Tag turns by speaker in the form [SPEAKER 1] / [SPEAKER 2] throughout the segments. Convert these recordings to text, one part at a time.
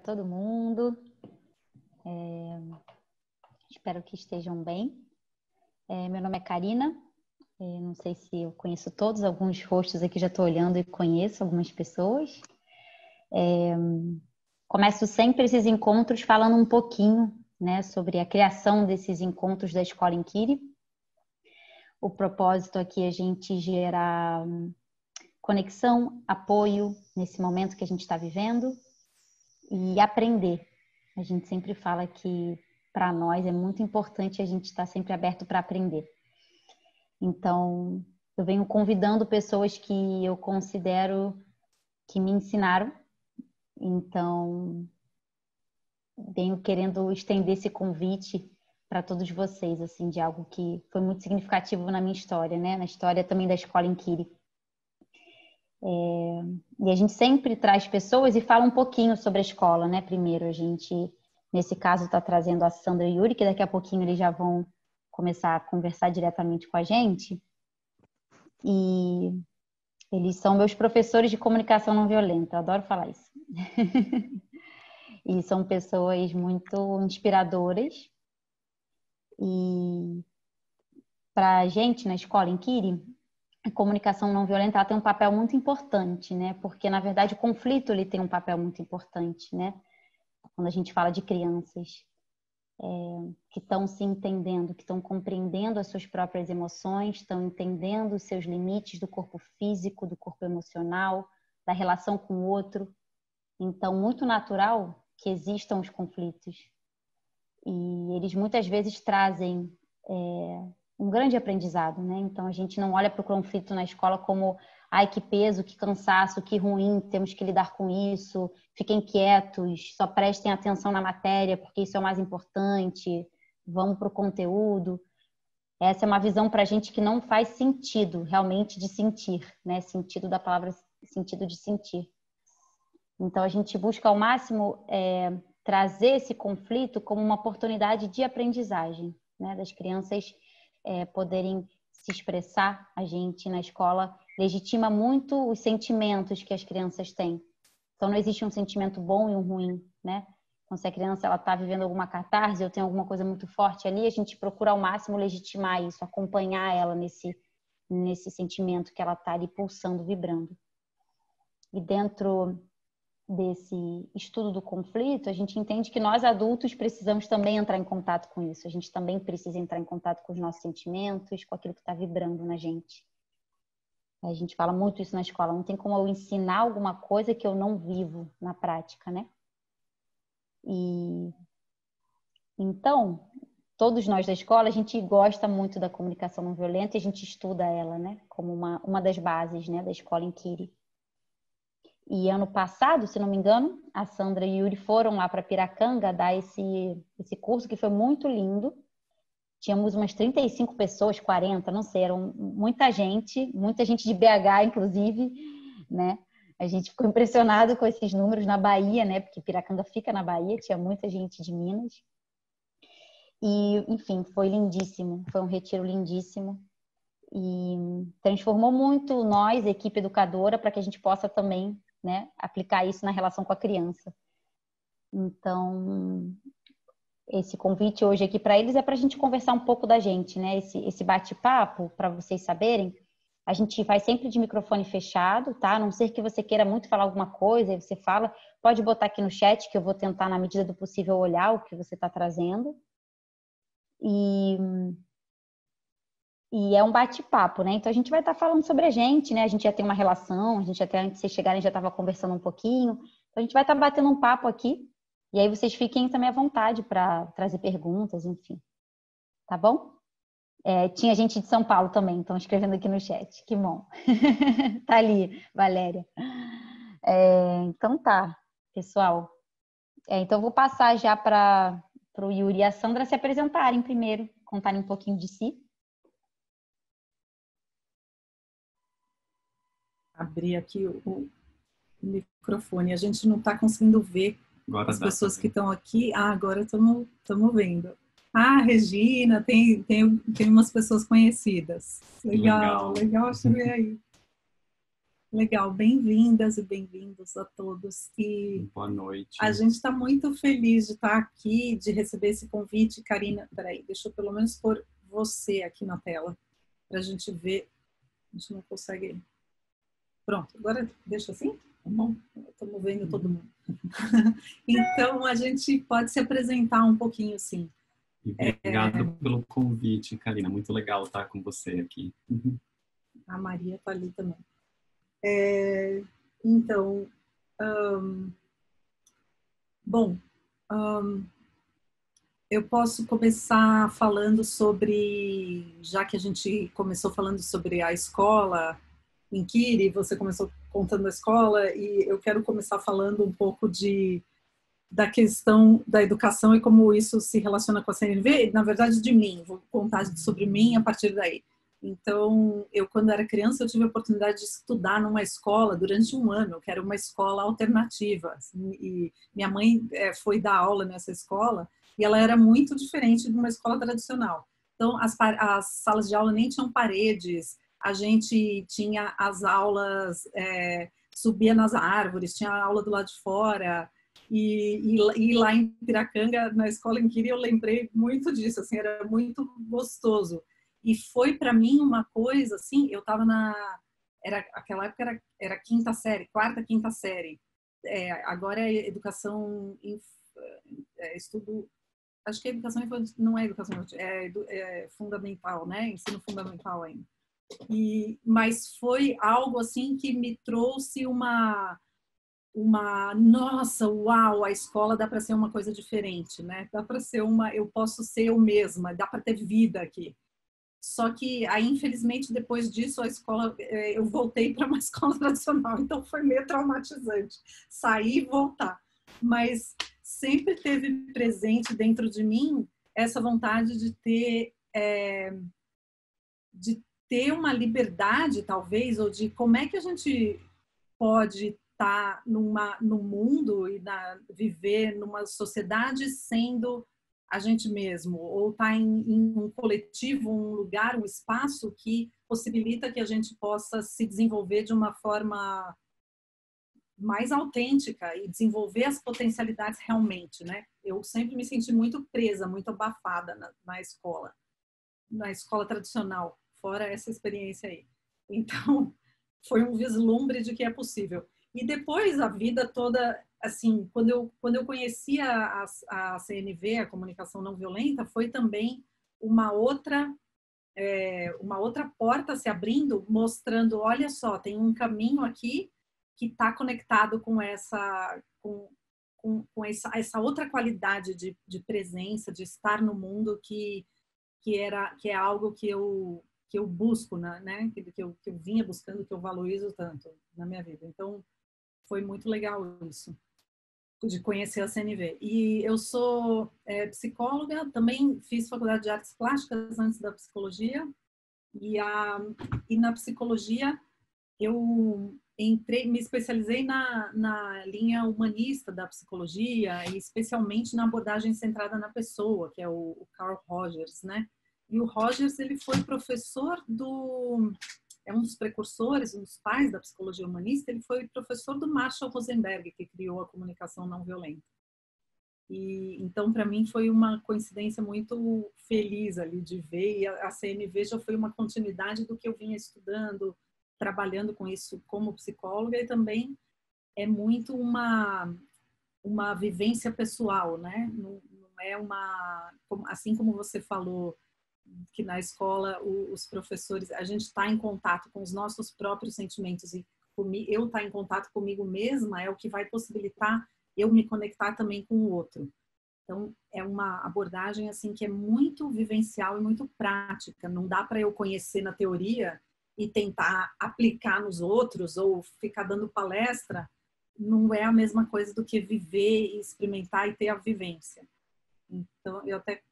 [SPEAKER 1] todo mundo. Espero que estejam bem. Meu nome é Karina. Não sei se eu conheço todos, alguns rostos aqui já estou olhando e conheço algumas pessoas. Começo sempre esses encontros falando um pouquinho, né, sobre a criação desses encontros da Escola Inquiri. O propósito aqui é a gente gerar conexão, apoio nesse momento que a gente está vivendo e aprender. A gente sempre fala que para nós é muito importante a gente estar sempre aberto para aprender. Então, eu venho convidando pessoas que eu considero que me ensinaram. Então, venho querendo estender esse convite para todos vocês, assim, de algo que foi muito significativo na minha história, né? Na história também da Escola Inquiri. E a gente sempre traz pessoas e fala um pouquinho sobre a escola, né? Primeiro, a gente, nesse caso, está trazendo a Sandra e o Yuri, que daqui a pouquinho eles já vão começar a conversar diretamente com a gente. E eles são meus professores de comunicação não violenta, eu adoro falar isso. E são pessoas muito inspiradoras. E para a gente, na Escola Inquiri, a comunicação não violenta tem um papel muito importante, né? Porque, na verdade, o conflito ele tem um papel muito importante, né? Quando a gente fala de crianças que estão se entendendo, que estão compreendendo as suas próprias emoções, estão entendendo os seus limites do corpo físico, do corpo emocional, da relação com o outro. Então, muito natural que existam os conflitos. E eles muitas vezes trazem um grande aprendizado, né? Então, a gente não olha para o conflito na escola como ai, que peso, que cansaço, que ruim, temos que lidar com isso, fiquem quietos, só prestem atenção na matéria, porque isso é o mais importante, vamos para o conteúdo. Essa é uma visão para a gente que não faz sentido, realmente, de sentir, né? Sentido da palavra, sentido de sentir. Então, a gente busca ao máximo trazer esse conflito como uma oportunidade de aprendizagem, né? Das crianças poderem se expressar. A gente na escola legitima muito os sentimentos que as crianças têm. Então, não existe um sentimento bom e um ruim, né? Então, se a criança está vivendo alguma catarse ou tem alguma coisa muito forte ali, a gente procura ao máximo legitimar isso, acompanhar ela nesse sentimento que ela está ali pulsando, vibrando. E dentro desse estudo do conflito, a gente entende que nós adultos precisamos também entrar em contato com isso. A gente também precisa entrar em contato com os nossos sentimentos, com aquilo que está vibrando na gente. A gente fala muito isso na escola. Não tem como eu ensinar alguma coisa que eu não vivo na prática, né? E então, todos nós da escola, a gente gosta muito da comunicação não violenta e a gente estuda ela, né? Como uma das bases, né, da Escola Inquiri. E ano passado, se não me engano, a Sandra e o Yuri foram lá para Piracanga dar esse curso que foi muito lindo. Tínhamos umas 35 pessoas, 40, não sei, eram muita gente de BH, inclusive, né? A gente ficou impressionado com esses números na Bahia, né? Porque Piracanga fica na Bahia, tinha muita gente de Minas. E, enfim, foi lindíssimo, foi um retiro lindíssimo. E transformou muito nós, a equipe educadora, para que a gente possa também, né, aplicar isso na relação com a criança. Então, esse convite hoje aqui para eles é para a gente conversar um pouco da gente, né? Esse bate-papo, para vocês saberem, a gente faz sempre de microfone fechado, tá? A não ser que você queira muito falar alguma coisa, aí você fala, pode botar aqui no chat que eu vou tentar, na medida do possível, olhar o que você está trazendo. E é um bate-papo, né? Então a gente vai estar falando sobre a gente, né? A gente já tem uma relação, a gente até antes de vocês chegarem já estava conversando um pouquinho. Então a gente vai estar batendo um papo aqui. E aí vocês fiquem também à vontade para trazer perguntas, enfim. Tá bom? Tinha gente de São Paulo também, estão escrevendo aqui no chat. Que bom. Tá ali, Valéria. Então tá, pessoal. Então eu vou passar já para o Yuri e a Sandra se apresentarem primeiro, contarem um pouquinho de si.
[SPEAKER 2] Abrir aqui o microfone. A gente não está conseguindo ver agora as pessoas que estão aqui. Agora estamos vendo. Regina, tem umas pessoas conhecidas. Legal te ver aí. Legal, bem-vindas e bem-vindos a todos. E
[SPEAKER 3] boa noite.
[SPEAKER 2] A gente está muito feliz de estar aqui, de receber esse convite. Karina, peraí, deixa eu pelo menos pôr você aqui na tela, para a gente ver. A gente não consegue... Pronto, agora deixa assim? Tá bom? Estamos vendo todo mundo. Então, a gente pode se apresentar um pouquinho, sim.
[SPEAKER 3] Obrigado pelo convite, Karina. Muito legal estar com você aqui.
[SPEAKER 2] A Maria está ali também. Então, eu posso começar falando sobre, já que a gente começou falando sobre a escola em Kiri, você começou contando a escola, e eu quero começar falando um pouco da questão da educação e como isso se relaciona com a CNV, na verdade de mim, vou contar sobre mim a partir daí. Então, eu quando era criança, eu tive a oportunidade de estudar numa escola durante um ano, que era uma escola alternativa, assim, e minha mãe foi dar aula nessa escola, e ela era muito diferente de uma escola tradicional. Então, as salas de aula nem tinham paredes, a gente tinha as aulas, subia nas árvores, tinha a aula do lado de fora, e lá em Piracanga, na escola em Kiri, eu lembrei muito disso, assim, era muito gostoso. E foi para mim uma coisa, assim, eu estava aquela época era quinta série, quarta, quinta série. Agora é educação, estudo, acho que educação infantil, não é educação infantil, é fundamental, né? Ensino fundamental ainda. Mas foi algo assim que me trouxe nossa, uau, a escola dá para ser uma coisa diferente, né? Dá para ser eu posso ser eu mesma, dá para ter vida aqui. Só que aí, infelizmente, depois disso, a escola, eu voltei para uma escola tradicional, então foi meio traumatizante sair e voltar. Mas sempre teve presente dentro de mim essa vontade de ter uma liberdade, talvez, ou de como é que a gente pode estar no mundo e viver numa sociedade sendo a gente mesmo, ou estar em um coletivo, um lugar, um espaço que possibilita que a gente possa se desenvolver de uma forma mais autêntica e desenvolver as potencialidades realmente, né? Eu sempre me senti muito presa, muito abafada na escola tradicional, fora essa experiência aí. Então, foi um vislumbre de que é possível. E depois a vida toda, assim, quando eu conheci a CNV, a comunicação não violenta, foi também uma outra porta se abrindo, mostrando, olha só, tem um caminho aqui que está conectado com essa outra qualidade de presença, de estar no mundo que é algo que eu busco, né? Que eu vinha buscando, que eu valorizo tanto na minha vida. Então, foi muito legal isso, de conhecer a CNV. E eu sou psicóloga, também fiz faculdade de artes plásticas antes da psicologia, e na psicologia eu me especializei na linha humanista da psicologia, e especialmente na abordagem centrada na pessoa, que é o Carl Rogers, né? E o Rogers, ele foi professor um dos precursores, um dos pais da psicologia humanista, ele foi professor do Marshall Rosenberg, que criou a comunicação não violenta. E então, para mim, foi uma coincidência muito feliz ali de ver, e a CNV já foi uma continuidade do que eu vinha estudando, trabalhando com isso como psicóloga, e também é muito uma vivência pessoal, né? Não é assim como você falou, que na escola os professores, a gente está em contato com os nossos próprios sentimentos, e eu estar em contato comigo mesma é o que vai possibilitar eu me conectar também com o outro. Então, é uma abordagem assim que é muito vivencial e muito prática. Não dá para eu conhecer na teoria e tentar aplicar nos outros ou ficar dando palestra. Não é a mesma coisa do que viver, experimentar e ter a vivência. Então, eu até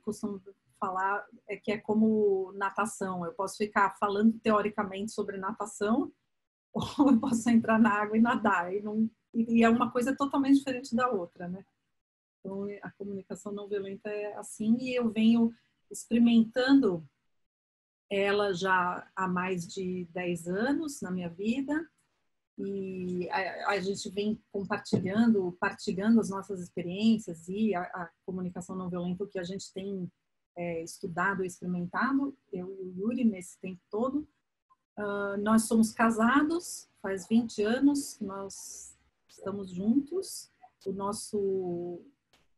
[SPEAKER 2] costumo falar que é como natação. Eu posso ficar falando teoricamente sobre natação ou eu posso entrar na água e nadar. E é uma coisa totalmente diferente da outra, né? Então, a comunicação não violenta é assim, e eu venho experimentando ela já há mais de 10 anos na minha vida, e a gente vem partilhando as nossas experiências e a comunicação não violenta, o que a gente tem estudado e experimentado, eu e o Yuri, nesse tempo todo. Nós somos casados, faz 20 anos que nós estamos juntos. O nosso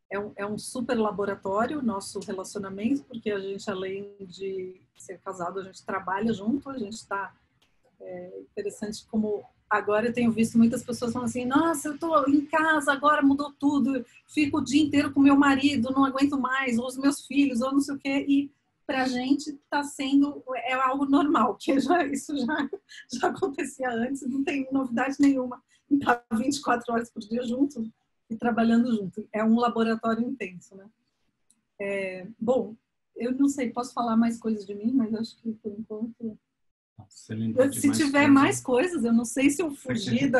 [SPEAKER 2] é um super laboratório, nosso relacionamento, porque a gente, além de ser casado, a gente trabalha junto, a gente está... interessante como agora eu tenho visto muitas pessoas falando assim, nossa, eu estou em casa, agora mudou tudo, fico o dia inteiro com meu marido, não aguento mais, ou os meus filhos, ou não sei o quê, e pra gente está sendo, algo normal, que isso já acontecia antes, não tem novidade nenhuma, estar 24 horas por dia junto e trabalhando junto. É um laboratório intenso, né? Bom, eu não sei, posso falar mais coisas de mim, mas acho que por enquanto... Se tiver mais coisas, eu não sei se eu fugi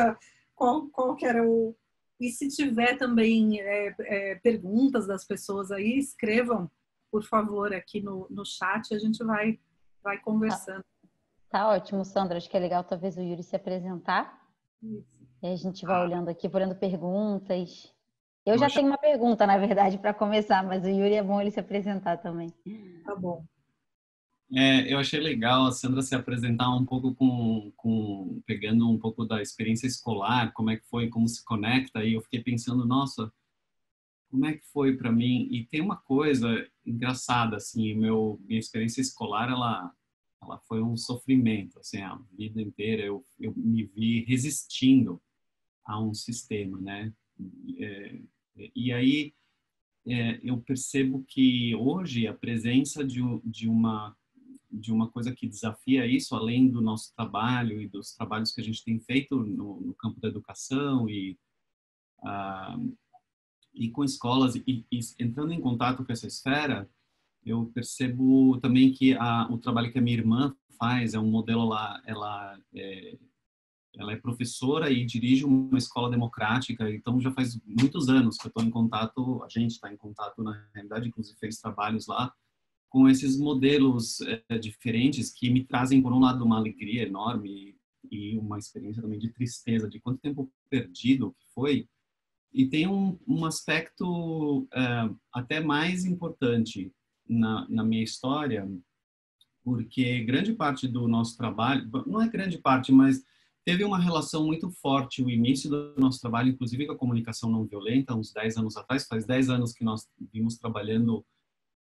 [SPEAKER 2] qual que era o... E se tiver também perguntas das pessoas aí, escrevam, por favor, aqui no chat, a gente vai conversando.
[SPEAKER 1] Tá ótimo, Sandra. Acho que é legal talvez o Yuri se apresentar.
[SPEAKER 2] Isso.
[SPEAKER 1] E a gente vai olhando aqui, olhando perguntas. Eu já tenho uma pergunta, na verdade, para começar, mas o Yuri é bom ele se apresentar também.
[SPEAKER 2] Tá bom.
[SPEAKER 3] Eu achei legal a Sandra se apresentar um pouco pegando um pouco da experiência escolar, como é que foi, como se conecta, e eu fiquei pensando, nossa, como é que foi para mim? E tem uma coisa engraçada, assim, minha experiência escolar, ela foi um sofrimento, assim, a vida inteira eu me vi resistindo a um sistema, né? E aí eu percebo que hoje a presença de uma coisa que desafia isso, além do nosso trabalho e dos trabalhos que a gente tem feito no campo da educação e com escolas e entrando em contato com essa esfera, eu percebo também que o trabalho que a minha irmã faz é um modelo lá, ela é professora e dirige uma escola democrática, então já faz muitos anos que eu estou em contato, a gente está em contato na realidade, inclusive fez trabalhos lá com esses modelos diferentes que me trazem, por um lado, uma alegria enorme e uma experiência também de tristeza, de quanto tempo perdido que foi. E tem um aspecto até mais importante na minha história, porque grande parte do nosso trabalho, não é grande parte, mas teve uma relação muito forte, o início do nosso trabalho, inclusive com a comunicação não violenta, uns 10 anos atrás, faz 10 anos que nós vimos trabalhando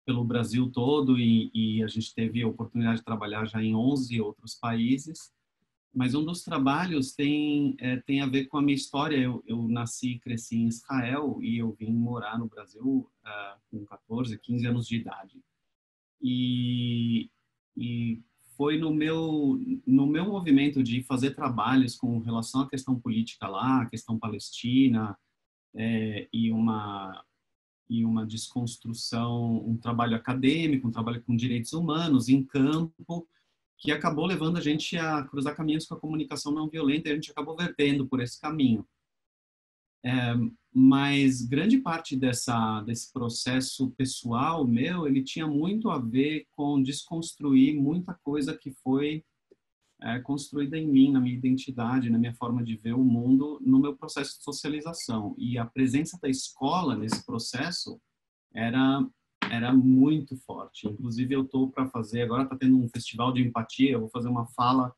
[SPEAKER 3] pelo Brasil todo e a gente teve a oportunidade de trabalhar já em 11 outros países. Mas um dos trabalhos tem a ver com a minha história. Eu nasci e cresci em Israel e eu vim morar no Brasil com 14, 15 anos de idade. E foi no meu movimento de fazer trabalhos com relação à questão política lá, a questão palestina, e uma desconstrução, um trabalho acadêmico, um trabalho com direitos humanos em campo, que acabou levando a gente a cruzar caminhos com a comunicação não violenta e a gente acabou vertendo por esse caminho. Mas grande parte desse processo pessoal meu, ele tinha muito a ver com desconstruir muita coisa que foi construída em mim, na minha identidade, na minha forma de ver o mundo, no meu processo de socialização. E a presença da escola nesse processo era muito forte. Inclusive, eu estou para fazer, agora está tendo um festival de empatia, eu vou fazer uma fala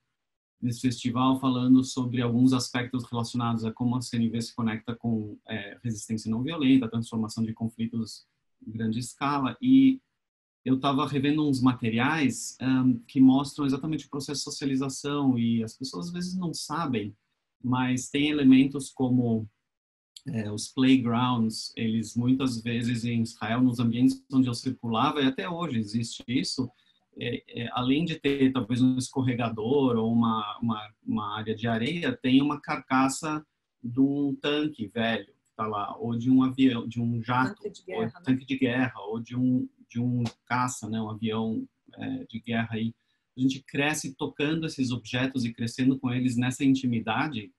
[SPEAKER 3] nesse festival falando sobre alguns aspectos relacionados a como a CNV se conecta com resistência não violenta, transformação de conflitos em grande escala. E eu estava revendo uns materiais que mostram exatamente o processo de socialização e as pessoas às vezes não sabem, mas tem elementos como os playgrounds, eles muitas vezes em Israel, nos ambientes onde eu circulava, e até hoje existe isso, além de ter talvez um escorregador ou uma área de areia, tem uma carcaça de um tanque velho que está lá, ou de um avião, de um jato, tanque de guerra, ou de um caça, né, um avião de guerra. Aí a gente cresce tocando esses objetos e crescendo com eles nessa intimidade,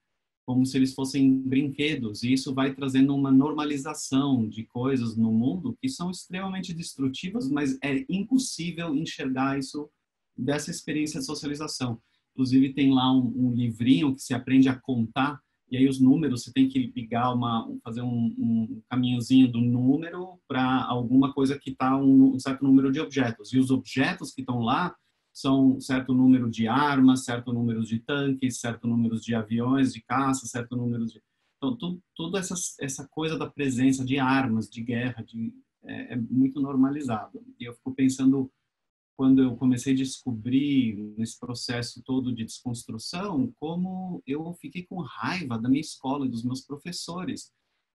[SPEAKER 3] como se eles fossem brinquedos, e isso vai trazendo uma normalização de coisas no mundo que são extremamente destrutivas, mas é impossível enxergar isso dessa experiência de socialização. Inclusive tem lá um livrinho que se aprende a contar, e aí os números, você tem que ligar fazer um caminhozinho do número para alguma coisa que está um certo número de objetos. E os objetos que estão lá são certo número de armas, certo número de tanques, certo número de aviões de caça, certo número de... Então, tudo essa coisa da presença de armas, de guerra, é muito normalizado. E eu fico pensando, quando eu comecei a descobrir nesse processo todo de desconstrução, como eu fiquei com raiva da minha escola e dos meus professores,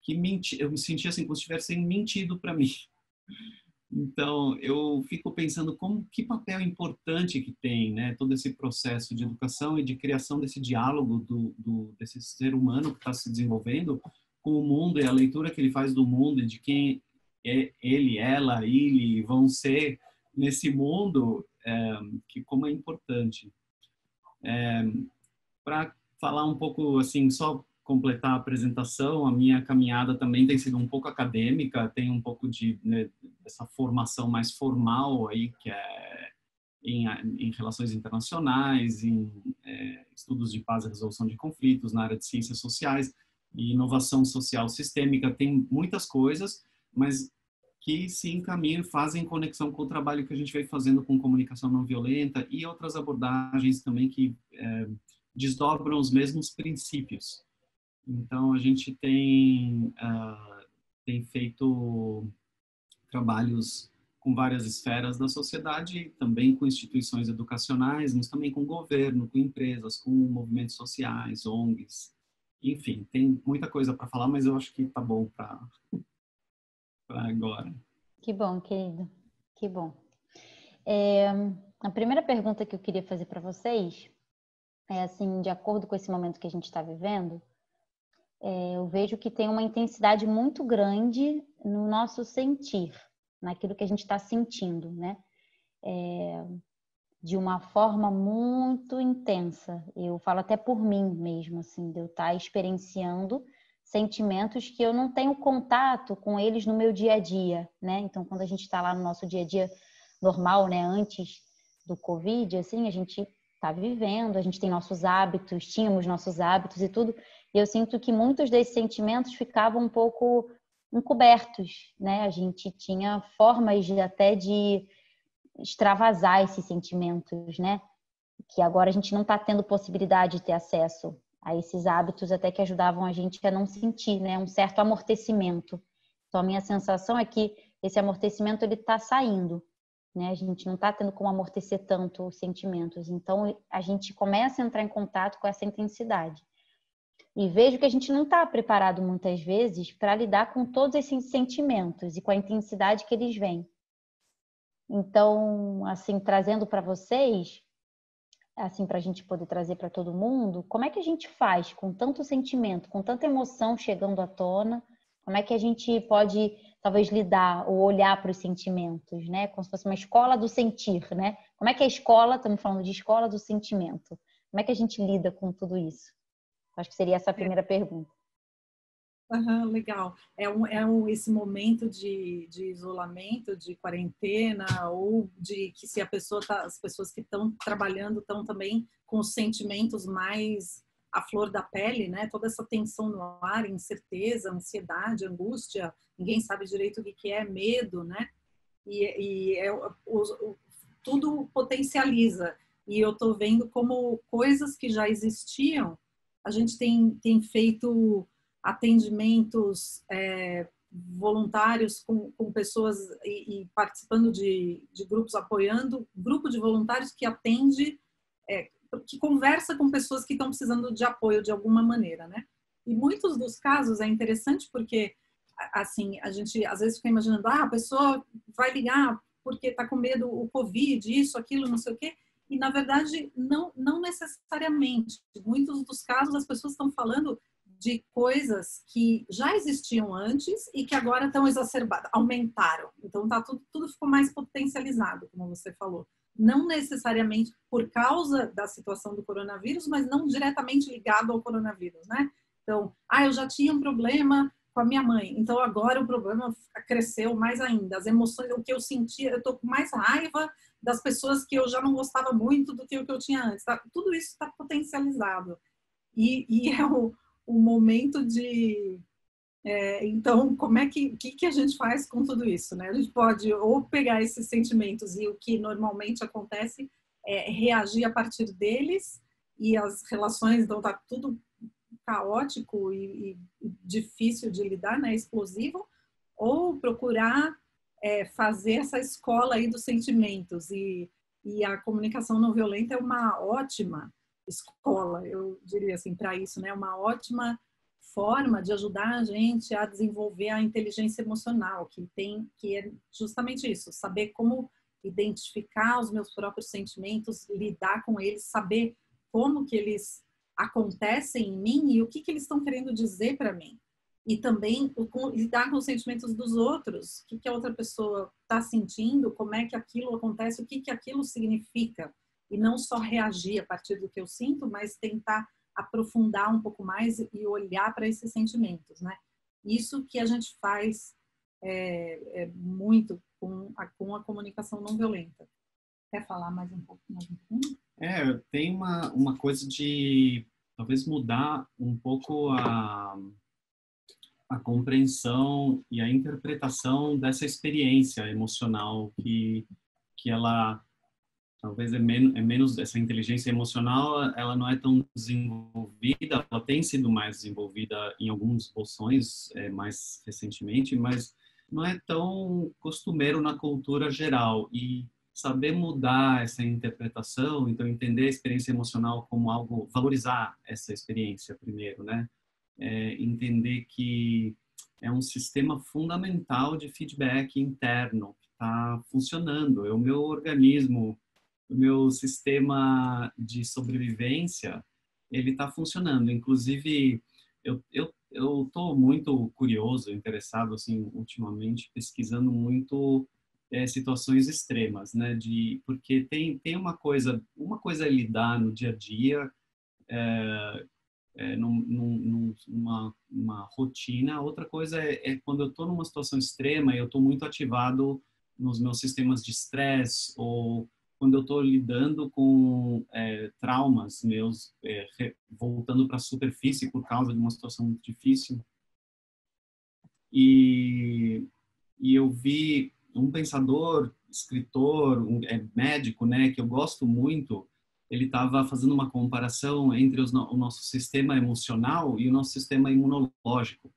[SPEAKER 3] que eu me sentia assim, como se tivessem mentido para mim. Então, eu fico pensando que papel importante que tem, né, todo esse processo de educação e de criação desse diálogo desse ser humano que está se desenvolvendo com o mundo e a leitura que ele faz do mundo e de quem ele, ela, ele vão ser nesse mundo, que como é importante. Para falar um pouco, assim, só completar a apresentação, a minha caminhada também tem sido um pouco acadêmica, tem um pouco dessa formação mais formal aí, que é em relações internacionais, em estudos de paz e resolução de conflitos, na área de ciências sociais e inovação social sistêmica, tem muitas coisas, mas que se encaminham e fazem conexão com o trabalho que a gente vem fazendo com comunicação não violenta e outras abordagens também que desdobram os mesmos princípios. Então, a gente tem feito trabalhos com várias esferas da sociedade, também com instituições educacionais, mas também com o governo, com empresas, com movimentos sociais, ONGs. Enfim, tem muita coisa para falar, mas eu acho que tá bom para agora.
[SPEAKER 1] Que bom, querido. Que bom. A primeira pergunta que eu queria fazer para vocês é assim, de acordo com esse momento que a gente está vivendo, eu vejo que tem uma intensidade muito grande no nosso sentir, naquilo que a gente está sentindo, né? De uma forma muito intensa. Eu falo até por mim mesmo, assim, de eu estar experienciando sentimentos que eu não tenho contato com eles no meu dia a dia, né? Então, quando a gente está lá no nosso dia a dia normal, né? Antes do Covid, assim, a gente está vivendo, a gente tem nossos hábitos, tínhamos nossos hábitos e tudo. E eu sinto que muitos desses sentimentos ficavam um pouco encobertos, né? A gente tinha formas até de extravasar esses sentimentos, né? Que agora a gente não está tendo possibilidade de ter acesso a esses hábitos até que ajudavam a gente a não sentir, né? Um certo amortecimento. Então, a minha sensação é que esse amortecimento ele está saindo, né? A gente não está tendo como amortecer tanto os sentimentos. Então, a gente começa a entrar em contato com essa intensidade. E vejo que a gente não está preparado muitas vezes para lidar com todos esses sentimentos e com a intensidade que eles vêm. Então, assim, trazendo para vocês, assim, para a gente poder trazer para todo mundo, como é que a gente faz com tanto sentimento, com tanta emoção chegando à tona? Como é que a gente pode, talvez, lidar ou olhar para os sentimentos, né? Como se fosse uma escola do sentir, né? Como é que a escola, estamos falando de escola do sentimento, como é que a gente lida com tudo isso? Acho que seria essa a primeira pergunta.
[SPEAKER 2] Legal. Esse momento de isolamento, de quarentena, ou de que se as pessoas que estão trabalhando estão também com os sentimentos mais à flor da pele, né? Toda essa tensão no ar, incerteza, ansiedade, angústia, ninguém sabe direito o que é medo, né? Tudo potencializa. E eu estou vendo como coisas que já existiam, a gente tem feito atendimentos voluntários com pessoas e participando de grupos, apoiando grupo de voluntários que atende, que conversa com pessoas que estão precisando de apoio de alguma maneira, né? E muitos dos casos é interessante porque, assim, a gente às vezes fica imaginando, a pessoa vai ligar porque está com medo o Covid, isso, aquilo, não sei o quê. E, na verdade, não necessariamente. Em muitos dos casos, as pessoas estão falando de coisas que já existiam antes e que agora estão exacerbadas, aumentaram. Então, tudo ficou mais potencializado, como você falou. Não necessariamente por causa da situação do coronavírus, mas não diretamente ligado ao coronavírus, né? Então, eu já tinha um problema com a minha mãe. Então agora o problema cresceu mais ainda. As emoções, o que eu sentia, eu tô com mais raiva das pessoas que eu já não gostava muito do que o que eu tinha antes. Tá? Tudo isso está potencializado. E é o momento de... então, como é que a gente faz com tudo isso, né? A gente pode ou pegar esses sentimentos e o que normalmente acontece é reagir a partir deles, e as relações, então tá tudo caótico e difícil de lidar, né? Explosivo, ou procurar fazer essa escola aí dos sentimentos, e a comunicação não violenta é uma ótima escola, eu diria assim, para isso, né? Uma ótima forma de ajudar a gente a desenvolver a inteligência emocional, que é justamente isso, saber como identificar os meus próprios sentimentos, lidar com eles, saber como que eles acontecem em mim e o que eles estão querendo dizer para mim. E também lidar com os sentimentos dos outros, o que a outra pessoa está sentindo, como é que aquilo acontece, o que aquilo significa. E não só reagir a partir do que eu sinto, mas tentar aprofundar um pouco mais e olhar para esses sentimentos, né? Isso que a gente faz muito com a comunicação não violenta. Quer falar mais um pouco?
[SPEAKER 3] Tem uma coisa de talvez mudar um pouco a compreensão e a interpretação dessa experiência emocional que ela talvez é menos essa inteligência emocional, ela não é tão desenvolvida, ela tem sido mais desenvolvida em algumas bolsões mais recentemente, mas não é tão costumeiro na cultura geral. E saber mudar essa interpretação, então entender a experiência emocional como algo, valorizar essa experiência primeiro, né? Entender que é um sistema fundamental de feedback interno que está funcionando. É o meu organismo, o meu sistema de sobrevivência, ele está funcionando. Inclusive, eu estou muito curioso, interessado, assim, ultimamente, pesquisando muito situações extremas, né? Porque tem uma coisa é lidar no dia a dia, numa rotina, outra coisa é quando eu estou numa situação extrema e eu estou muito ativado nos meus sistemas de estresse, ou quando eu estou lidando com traumas meus, voltando para a superfície por causa de uma situação muito difícil. E eu vi um pensador, escritor, médico, né, que eu gosto muito. Ele estava fazendo uma comparação entre o nosso sistema emocional e o nosso sistema imunológico.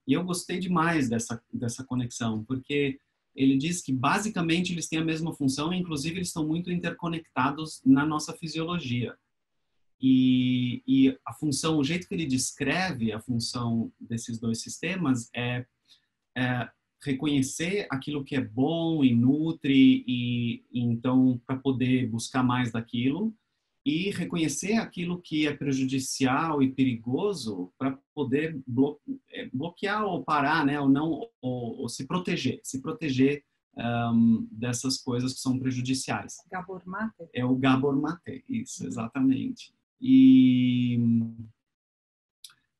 [SPEAKER 3] E eu gostei demais dessa conexão, porque ele diz que basicamente eles têm a mesma função, e inclusive eles estão muito interconectados na nossa fisiologia. E a função, o jeito que ele descreve a função desses dois sistemas é reconhecer aquilo que é bom e nutre, e então para poder buscar mais daquilo, e reconhecer aquilo que é prejudicial e perigoso para poder bloquear ou parar, né, ou não, ou se proteger dessas coisas que são prejudiciais.
[SPEAKER 2] Gabor Mate?
[SPEAKER 3] É o Gabor Mate, isso, exatamente. E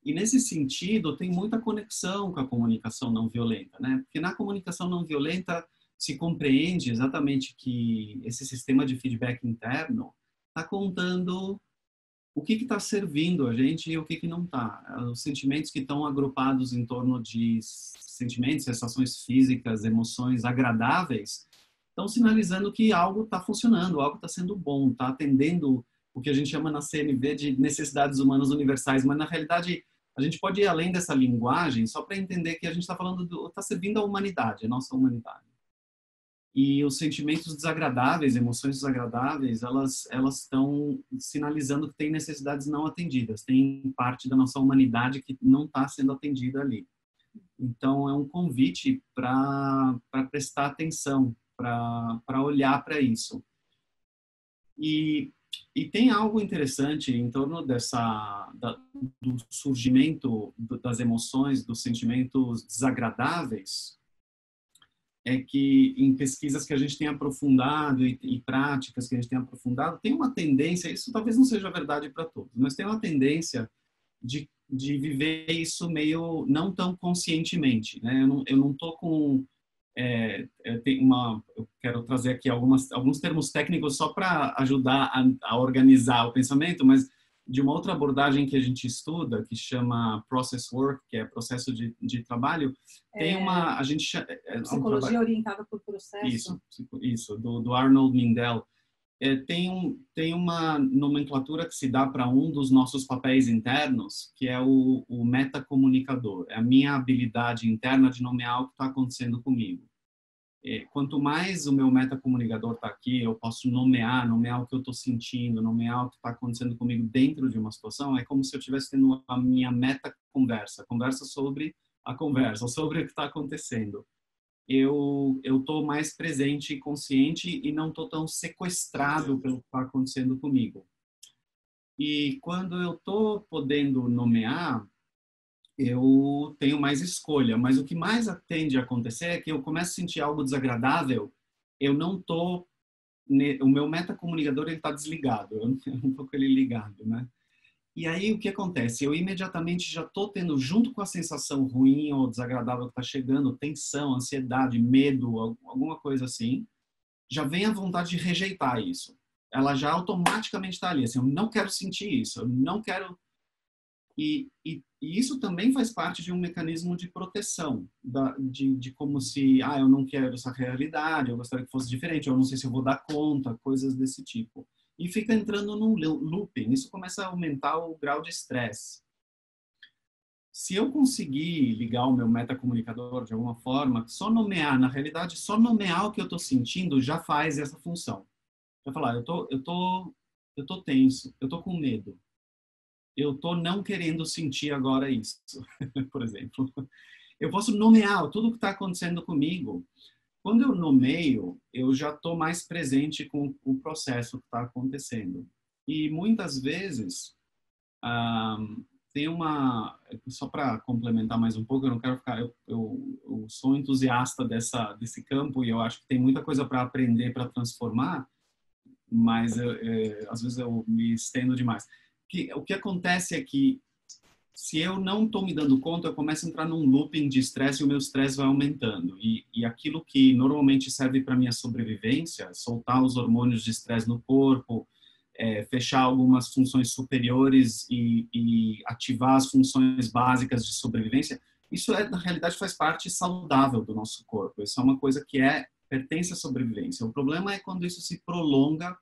[SPEAKER 3] nesse sentido, tem muita conexão com a comunicação não violenta, né? Porque na comunicação não violenta se compreende exatamente que esse sistema de feedback interno está contando o que está servindo a gente e o que não está. Os sentimentos que estão agrupados em torno de sentimentos, sensações físicas, emoções agradáveis, estão sinalizando que algo está funcionando, algo está sendo bom, está atendendo o que a gente chama na CNV de necessidades humanas universais, mas na realidade a gente pode ir além dessa linguagem só para entender que a gente está falando, está servindo a humanidade, a nossa humanidade. E os sentimentos desagradáveis, emoções desagradáveis, elas estão sinalizando que tem necessidades não atendidas, tem parte da nossa humanidade que não está sendo atendida ali. Então, é um convite para prestar atenção, para olhar para isso. E tem algo interessante em torno do surgimento das emoções, dos sentimentos desagradáveis, é que em pesquisas que a gente tem aprofundado e práticas que a gente tem aprofundado, tem uma tendência, isso talvez não seja verdade para todos, mas tem uma tendência de de viver isso meio não tão conscientemente, né? Eu não tô com eu quero trazer aqui alguns termos técnicos só para ajudar a organizar o pensamento, mas de uma outra abordagem que a gente estuda, que chama Process Work, que é processo de trabalho, tem uma...
[SPEAKER 2] Psicologia orientada por processo.
[SPEAKER 3] Isso, do Arnold Mindell. Tem uma nomenclatura que se dá para um dos nossos papéis internos, que é o metacomunicador. É a minha habilidade interna de nomear o que está acontecendo comigo. Quanto mais o meu metacomunicador está aqui, eu posso nomear o que eu estou sentindo, nomear o que está acontecendo comigo dentro de uma situação, é como se eu estivesse tendo a minha metaconversa, conversa sobre a conversa, sobre o que está acontecendo. Eu estou mais presente e consciente e não estou tão sequestrado pelo que está acontecendo comigo. E quando eu estou podendo nomear, eu tenho mais escolha. Mas o que mais tende a acontecer é que eu começo a sentir algo desagradável, eu não estou... O meu metacomunicador está desligado, eu não estou com ele ligado, né? E aí o que acontece? Eu imediatamente já estou tendo, junto com a sensação ruim ou desagradável que está chegando, tensão, ansiedade, medo, alguma coisa assim, já vem a vontade de rejeitar isso. Ela já automaticamente está ali, assim, eu não quero sentir isso, eu não quero... E isso também faz parte de um mecanismo de proteção, de como se, eu não quero essa realidade, eu gostaria que fosse diferente, eu não sei se eu vou dar conta, coisas desse tipo. E fica entrando num looping. Isso começa a aumentar o grau de estresse. Se eu conseguir ligar o meu metacomunicador de alguma forma, só nomear, na realidade, só nomear o que eu estou sentindo já faz essa função. Eu falar, eu tô tenso, eu tô com medo. Eu tô não querendo sentir agora isso, por exemplo. Eu posso nomear tudo o que está acontecendo comigo. Quando eu nomeio, eu já estou mais presente com o processo que está acontecendo. E muitas vezes, tem uma... Só para complementar mais um pouco, eu não quero ficar... Eu sou entusiasta desse campo e eu acho que tem muita coisa para aprender, para transformar, mas às vezes eu me estendo demais. O que acontece é que se eu não estou me dando conta, eu começo a entrar num looping de estresse e o meu estresse vai aumentando. E aquilo que normalmente serve para minha sobrevivência, soltar os hormônios de estresse no corpo, fechar algumas funções superiores e ativar as funções básicas de sobrevivência, isso na realidade faz parte saudável do nosso corpo. Isso é uma coisa que pertence à sobrevivência. O problema é quando isso se prolonga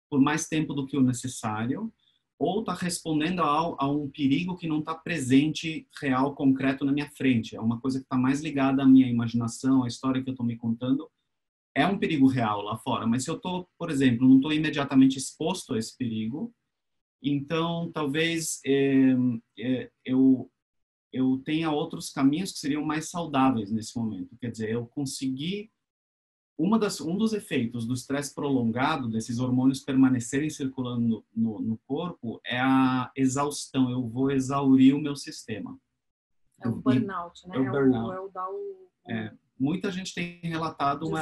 [SPEAKER 3] por mais tempo do que o necessário, ou está respondendo a um perigo que não está presente, real, concreto na minha frente. É uma coisa que está mais ligada à minha imaginação, à história que eu estou me contando. É um perigo real lá fora, mas se eu estou, por exemplo, não estou imediatamente exposto a esse perigo, então talvez eu tenha outros caminhos que seriam mais saudáveis nesse momento. Quer dizer, eu conseguir... Um dos efeitos do estresse prolongado, desses hormônios permanecerem circulando no corpo, é a exaustão. Eu vou exaurir o meu sistema.
[SPEAKER 2] É o burnout, né?
[SPEAKER 3] É o burnout. Muita gente tem relatado um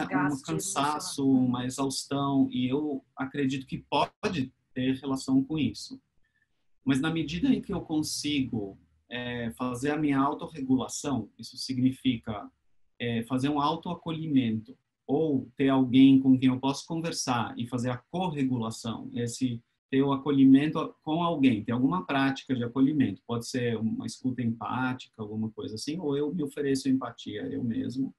[SPEAKER 3] cansaço, uma exaustão, e eu acredito que pode ter relação com isso. Mas na medida em que eu consigo fazer a minha autorregulação, isso significa fazer um autoacolhimento, ou ter alguém com quem eu posso conversar e fazer a corregulação, ter o acolhimento com alguém, ter alguma prática de acolhimento, pode ser uma escuta empática, alguma coisa assim, ou eu me ofereço empatia eu mesmo,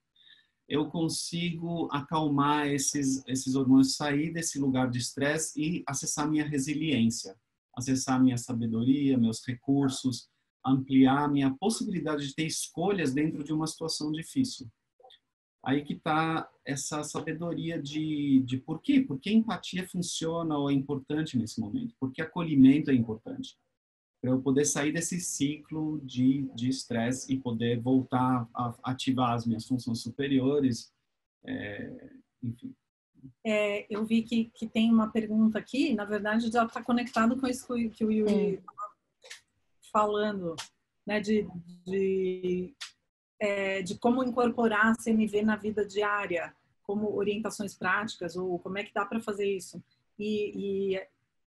[SPEAKER 3] eu consigo acalmar esses hormônios, sair desse lugar de estresse e acessar minha resiliência, acessar minha sabedoria, meus recursos, ampliar minha possibilidade de ter escolhas dentro de uma situação difícil. Aí que está essa sabedoria de por quê? Por que empatia funciona ou é importante nesse momento? Por que acolhimento é importante? Para eu poder sair desse ciclo de estresse e poder voltar a ativar as minhas funções superiores, enfim.
[SPEAKER 2] Eu vi que tem uma pergunta aqui, na verdade já está conectado com isso que o Yuri estava falando, né, de como incorporar a CNV na vida diária, como orientações práticas, ou como é que dá para fazer isso. E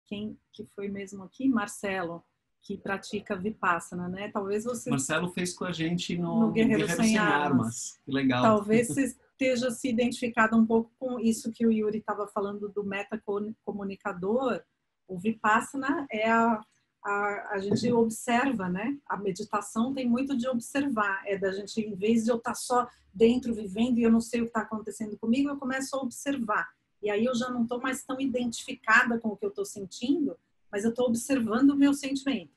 [SPEAKER 2] quem que foi mesmo aqui? Marcelo, que pratica Vipassana, né? Talvez você...
[SPEAKER 3] Marcelo fez com a gente no
[SPEAKER 2] Guerreiro Sem Armas.
[SPEAKER 3] Que legal.
[SPEAKER 2] Talvez você esteja se identificado um pouco com isso que o Yuri estava falando do metacomunicador. O Vipassana é a gente observa, né? A meditação tem muito de observar. É da gente, em vez de eu estar só dentro vivendo e eu não sei o que está acontecendo comigo, eu começo a observar. E aí eu já não estou mais tão identificada com o que eu estou sentindo, mas eu estou observando o meu sentimento.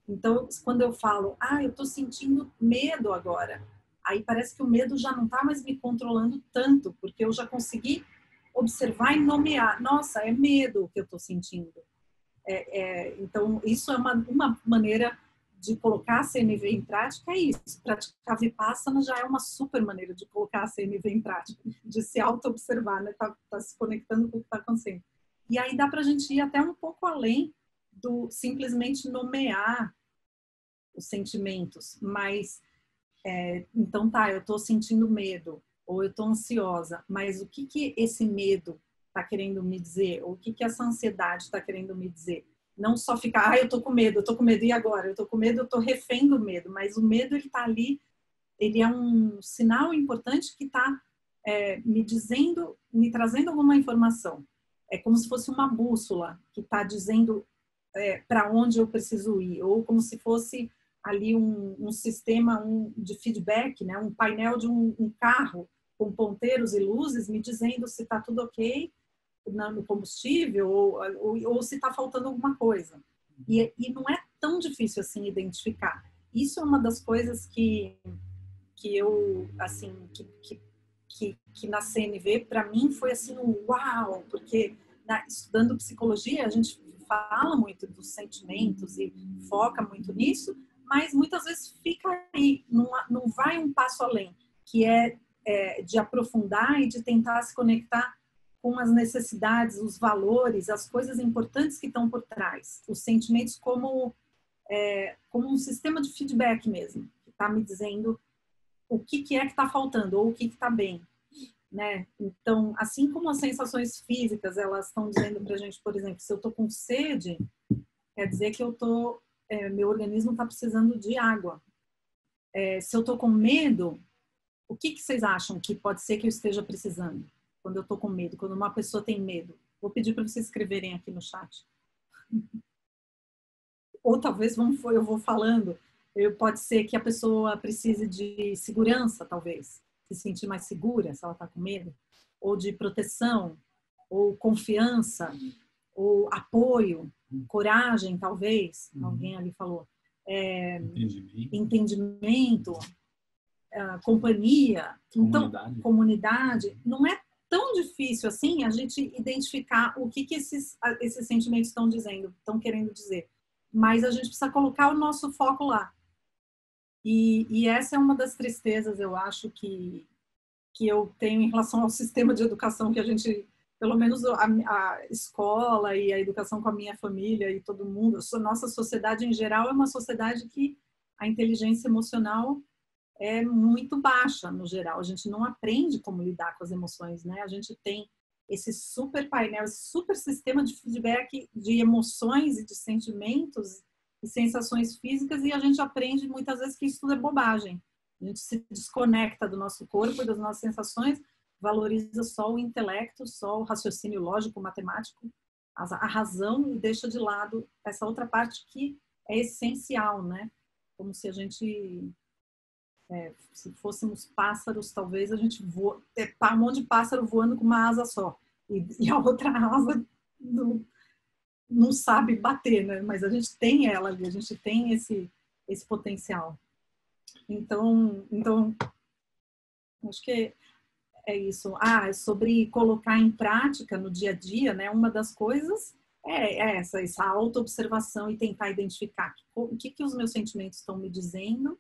[SPEAKER 2] Então, quando eu falo, eu estou sentindo medo agora, aí parece que o medo já não está mais me controlando tanto, porque eu já consegui observar e nomear. Nossa, é medo que eu estou sentindo. Então, isso é uma maneira de colocar a CNV em prática, é isso. Praticar Vipassana já é uma super maneira de colocar a CNV em prática, de se auto-observar, né? Tá se conectando com o que está acontecendo. E aí dá para a gente ir até um pouco além do simplesmente nomear os sentimentos, mas então eu estou sentindo medo, ou eu estou ansiosa, mas o que esse medo está querendo me dizer? Ou o que essa ansiedade está querendo me dizer? Não só ficar, eu estou com medo, e agora? Eu estou com medo, eu estou refém do medo, mas o medo, ele está ali, ele é um sinal importante que está me dizendo, me trazendo alguma informação. É como se fosse uma bússola que está dizendo para onde eu preciso ir, ou como se fosse ali um sistema de feedback, né? Um painel de um carro com ponteiros e luzes me dizendo se está tudo ok no combustível ou se está faltando alguma coisa. E não é tão difícil assim identificar. Isso é uma das coisas que eu, assim, que na CNV, para mim, foi assim, uau! Porque estudando psicologia, a gente fala muito dos sentimentos e foca muito nisso, mas muitas vezes fica aí, não vai um passo além, que é de aprofundar e de tentar se conectar com as necessidades, os valores, as coisas importantes que estão por trás. Os sentimentos como um sistema de feedback mesmo, que está me dizendo o que é que está faltando ou o que está bem. Né? Então, assim como as sensações físicas, elas estão dizendo para a gente, por exemplo, se eu estou com sede, quer dizer que meu organismo está precisando de água. Se eu estou com medo, o que vocês acham que pode ser que eu esteja precisando? Quando eu estou com medo, quando uma pessoa tem medo. Vou pedir para vocês escreverem aqui no chat. Ou talvez eu vou falando, pode ser que a pessoa precise de segurança, talvez. Se sentir mais segura, se ela está com medo. Ou de proteção, ou confiança, ou apoio, coragem, talvez. Alguém ali falou. Entendimento, companhia. Então, comunidade. Não é tão difícil assim a gente identificar o que esses sentimentos estão dizendo, estão querendo dizer. Mas a gente precisa colocar o nosso foco lá. E essa é uma das tristezas, eu acho, que eu tenho em relação ao sistema de educação que a gente, pelo menos a escola e a educação com a minha família e todo mundo, nossa sociedade em geral é uma sociedade que a inteligência emocional é muito baixa no geral. A gente não aprende como lidar com as emoções, né? A gente tem esse super painel, esse super sistema de feedback de emoções e de sentimentos e sensações físicas e a gente aprende muitas vezes que isso tudo é bobagem. A gente se desconecta do nosso corpo e das nossas sensações, valoriza só o intelecto, só o raciocínio lógico, matemático, a razão e deixa de lado essa outra parte que é essencial, né? Como se a gente... se fôssemos pássaros, talvez a gente voa, um monte de pássaro voando com uma asa só e a outra asa não sabe bater, né? Mas a gente tem ela ali, a gente tem esse potencial. Então acho que é isso. Sobre colocar em prática no dia a dia, né? Uma das coisas é essa auto-observação e tentar identificar o que os meus sentimentos estão me dizendo.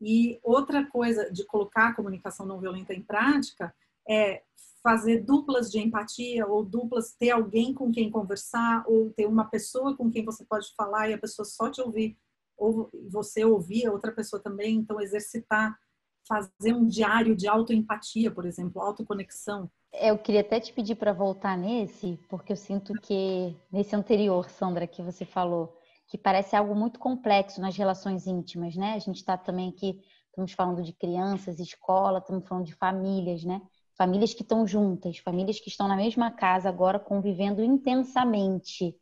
[SPEAKER 2] E outra coisa de colocar a comunicação não violenta em prática é fazer duplas de empatia ou duplas, ter alguém com quem conversar ou ter uma pessoa com quem você pode falar e a pessoa só te ouvir ou você ouvir a outra pessoa também. Então, exercitar, fazer um diário de autoempatia, por exemplo, autoconexão.
[SPEAKER 1] Eu queria até te pedir para voltar nesse, porque eu sinto que nesse anterior, Sandra, que você falou, que parece algo muito complexo nas relações íntimas, né? A gente está também aqui, estamos falando de crianças, escola, estamos falando de famílias, né? Famílias que estão juntas, famílias que estão na mesma casa agora convivendo intensamente,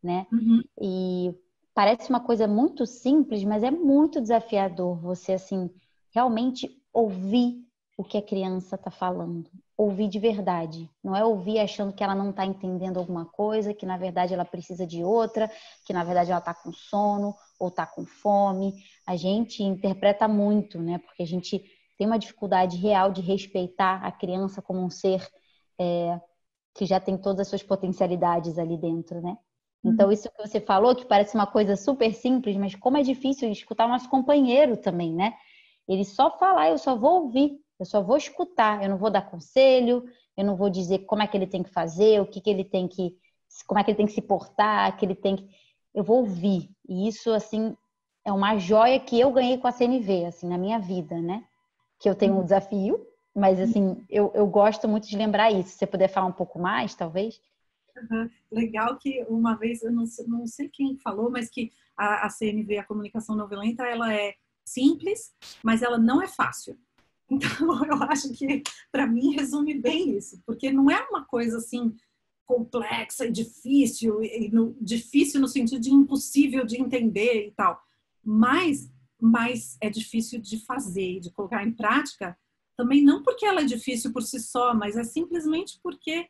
[SPEAKER 1] né?
[SPEAKER 2] Uhum.
[SPEAKER 1] E parece uma coisa muito simples, mas é muito desafiador você, assim, realmente ouvir o que a criança está falando. Ouvir de verdade. Não é ouvir achando que ela não está entendendo alguma coisa, que na verdade ela precisa de outra, que na verdade ela está com sono ou está com fome. A gente interpreta muito, né? Porque a gente tem uma dificuldade real de respeitar a criança como um ser que já tem todas as suas potencialidades ali dentro, né? Então, isso que você falou, que parece uma coisa super simples, mas como é difícil escutar o nosso companheiro também, né? Ele só falar, eu só vou ouvir, eu só vou escutar, eu não vou dar conselho, eu não vou dizer como é que ele tem que fazer, o que que ele tem que, como é que ele tem que se portar, que ele tem que... Eu vou ouvir. E isso, assim, é uma joia que eu ganhei com a CNV, assim, na minha vida, né? Que eu tenho um desafio, mas, assim, eu gosto muito de lembrar isso. Se você puder falar um pouco mais, talvez...
[SPEAKER 2] Uhum. Legal que uma vez, eu não sei quem falou, mas que a CNV, a comunicação não violenta, ela é simples, mas ela não é fácil. Então, eu acho que, para mim, resume bem isso, porque não é uma coisa assim complexa e difícil no sentido de impossível de entender e tal, mas é difícil de fazer, de colocar em prática, também não porque ela é difícil por si só, mas é simplesmente porque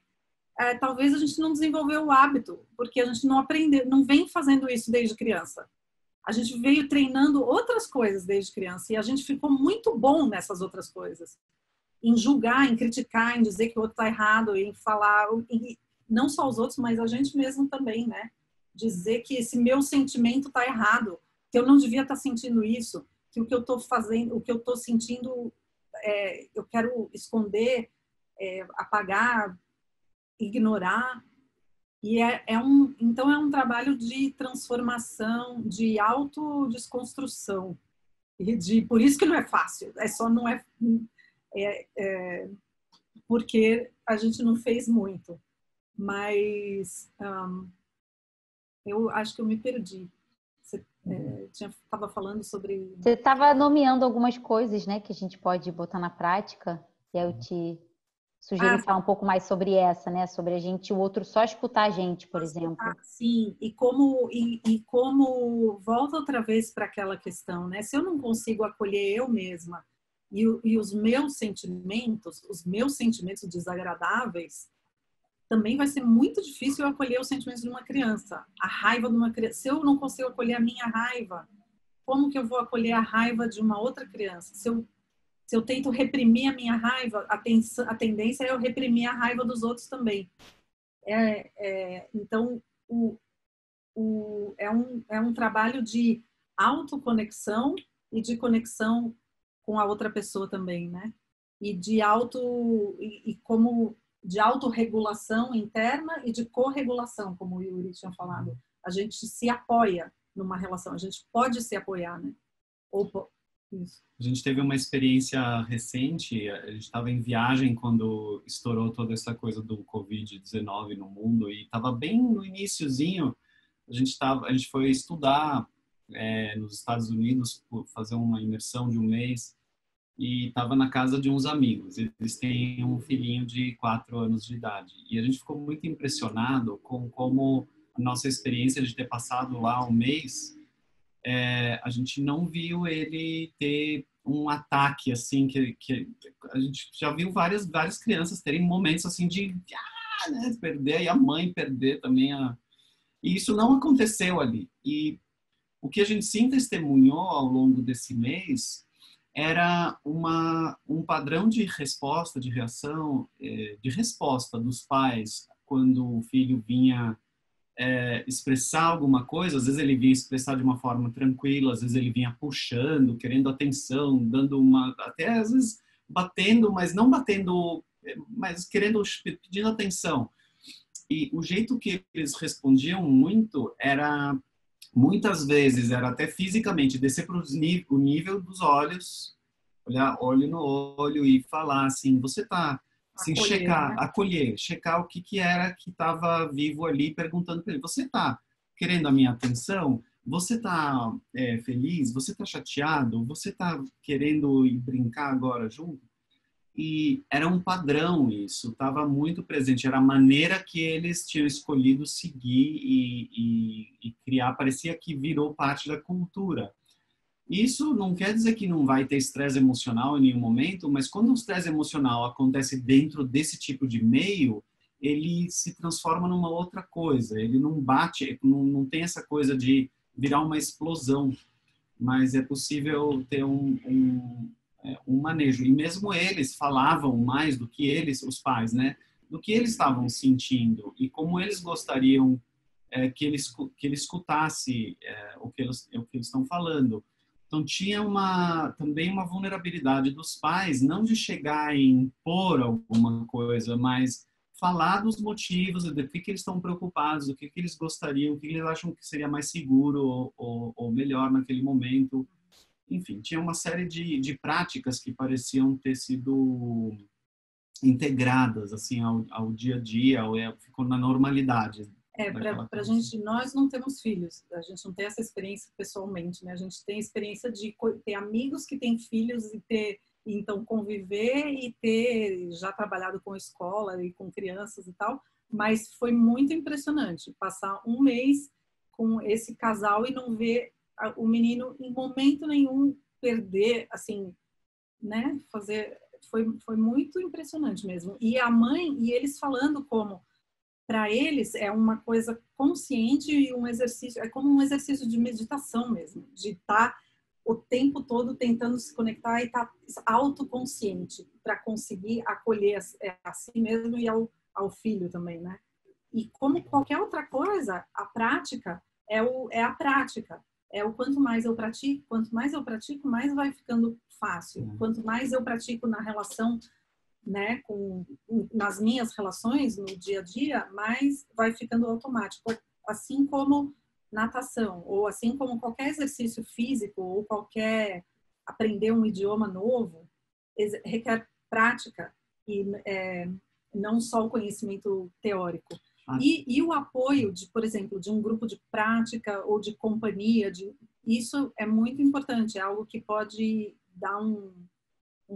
[SPEAKER 2] talvez a gente não desenvolveu o hábito, porque a gente não aprendeu, não vem fazendo isso desde criança. A gente veio treinando outras coisas desde criança e a gente ficou muito bom nessas outras coisas. Em julgar, em criticar, em dizer que o outro está errado, em falar, não só os outros, mas a gente mesmo também, né? Dizer que esse meu sentimento está errado, que eu não devia estar sentindo isso, que o que eu estou fazendo, o que eu estou sentindo, eu quero esconder, apagar, ignorar. E então é um trabalho de transformação, de autodesconstrução. Por isso que não é fácil. Não é porque a gente não fez muito. Mas eu acho que eu me perdi. Você estava falando sobre...
[SPEAKER 1] Você estava nomeando algumas coisas, né, que a gente pode botar na prática, e aí eu te sugeri falar um pouco mais sobre essa, né, sobre a gente, o outro só escutar a gente, por exemplo.
[SPEAKER 2] Sim, e como volta outra vez para aquela questão, né? Se eu não consigo acolher eu mesma e os meus sentimentos desagradáveis, também vai ser muito difícil eu acolher os sentimentos de uma criança. A raiva de uma criança. Se eu não consigo acolher a minha raiva, como que eu vou acolher a raiva de uma outra criança? Se eu tento reprimir a minha raiva, a tendência é eu reprimir a raiva dos outros também. Então, é um trabalho de autoconexão e de conexão com a outra pessoa também, né? E de autorregulação interna e de corregulação, como o Yuri tinha falado. A gente se apoia numa relação, a gente pode se apoiar, né? Isso.
[SPEAKER 3] A gente teve uma experiência recente, a gente estava em viagem quando estourou toda essa coisa do Covid-19 no mundo e estava bem no iniciozinho, a gente foi estudar nos Estados Unidos, fazer uma imersão de um mês e estava na casa de uns amigos. Eles têm um filhinho de 4 anos de idade e a gente ficou muito impressionado com como a nossa experiência de ter passado lá um mês, a gente não viu ele ter um ataque assim que a gente já viu várias crianças terem momentos assim de né, perder e a mãe perder também e isso não aconteceu ali. E o que a gente sim testemunhou ao longo desse mês era um padrão de resposta, de reação, de resposta dos pais quando o filho vinha expressar alguma coisa. Às vezes ele vinha expressar de uma forma tranquila, às vezes ele vinha puxando, querendo atenção, dando até às vezes batendo, mas não batendo, mas pedindo atenção. E o jeito que eles respondiam muitas vezes era até fisicamente descer para o nível dos olhos, olhar olho no olho e falar assim, você está assim, checar o que era que estava vivo ali, perguntando para ele, você está querendo a minha atenção? você tá feliz? Você tá chateado? Você tá querendo ir brincar agora junto? E era um padrão isso, estava muito presente. Era a maneira que eles tinham escolhido seguir e criar. Parecia que virou parte da cultura. Isso não quer dizer que não vai ter estresse emocional em nenhum momento, mas quando o estresse emocional acontece dentro desse tipo de meio, ele se transforma numa outra coisa. Ele não bate, não tem essa coisa de virar uma explosão, mas é possível ter um manejo. E mesmo eles falavam mais do que eles, os pais, né? Do que eles estavam sentindo e como eles gostariam que ele escutasse o que eles estão falando. Então tinha também uma vulnerabilidade dos pais, não de chegar e impor alguma coisa, mas falar dos motivos, do que eles estão preocupados, do que eles gostariam, o que eles acham que seria mais seguro ou melhor naquele momento. Enfim, tinha uma série de práticas que pareciam ter sido integradas assim ao dia a dia, ficou na normalidade.
[SPEAKER 2] Para a gente, nós não temos filhos, a gente não tem essa experiência pessoalmente, né? A gente tem a experiência de ter amigos que têm filhos então conviver e ter já trabalhado com escola e com crianças e tal, mas foi muito impressionante passar um mês com esse casal e não ver o menino em momento nenhum perder, assim, né? Foi muito impressionante mesmo. E a mãe e eles falando como para eles é uma coisa consciente e um exercício, é como um exercício de meditação mesmo, de estar o tempo todo tentando se conectar e estar autoconsciente para conseguir acolher a si mesmo e ao filho também, né? E como qualquer outra coisa, a prática é a prática. É o quanto mais eu pratico, mais vai ficando fácil. Quanto mais eu pratico na relação, né, nas minhas relações no dia a dia, mais vai ficando automático. Assim como natação, ou assim como qualquer exercício físico, ou qualquer aprender um idioma novo, requer prática e não só o conhecimento teórico. E o apoio, por exemplo, de um grupo de prática ou de companhia, isso é muito importante, é algo que pode dar um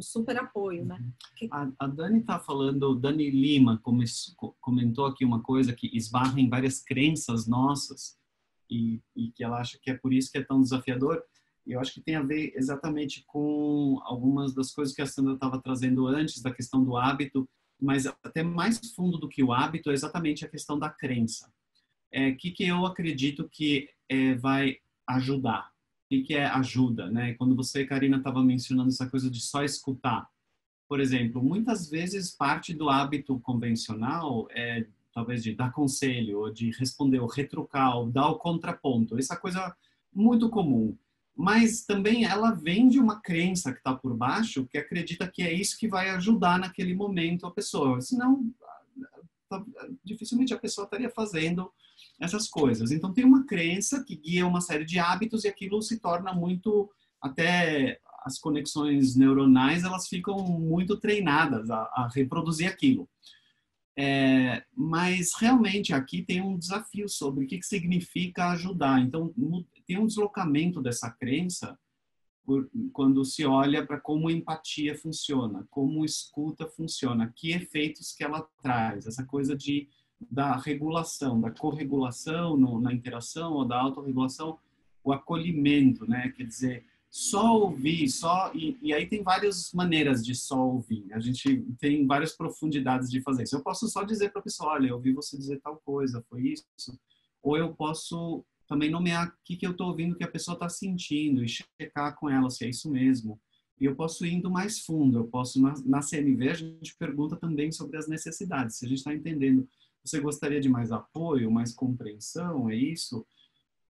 [SPEAKER 2] super apoio, né?
[SPEAKER 3] A Dani está falando, Dani Lima comentou aqui uma coisa que esbarra em várias crenças nossas e que ela acha que é por isso que é tão desafiador. E eu acho que tem a ver exatamente com algumas das coisas que a Sandra estava trazendo antes, da questão do hábito, mas até mais fundo do que o hábito é exatamente a questão da crença. Que eu acredito que vai ajudar. O que é ajuda, né? Quando você, Karina, estava mencionando essa coisa de só escutar. Por exemplo, muitas vezes parte do hábito convencional é talvez de dar conselho, ou de responder, ou retrucar, ou dar o contraponto. Essa coisa muito comum. Mas também ela vem de uma crença que está por baixo, que acredita que é isso que vai ajudar naquele momento a pessoa. Senão, dificilmente a pessoa estaria fazendo essas coisas. Então tem uma crença que guia uma série de hábitos e aquilo se torna muito, até as conexões neuronais elas ficam muito treinadas a reproduzir aquilo. Mas realmente aqui tem um desafio sobre o que significa ajudar. Então tem um deslocamento dessa crença quando se olha para como a empatia funciona, como a escuta funciona, que efeitos que ela traz, essa coisa da regulação, da corregulação na interação ou da autorregulação, o acolhimento, né? Quer dizer, só ouvir, e aí tem várias maneiras de só ouvir. A gente tem várias profundidades de fazer isso. Eu posso só dizer para a pessoa, olha, eu ouvi você dizer tal coisa, foi isso. Ou eu posso também nomear o que eu estou ouvindo que a pessoa está sentindo e checar com ela se é isso mesmo. E eu posso ir indo mais fundo, eu posso, na CNV, a gente pergunta também sobre as necessidades. Se a gente está entendendo, você gostaria de mais apoio, mais compreensão, é isso?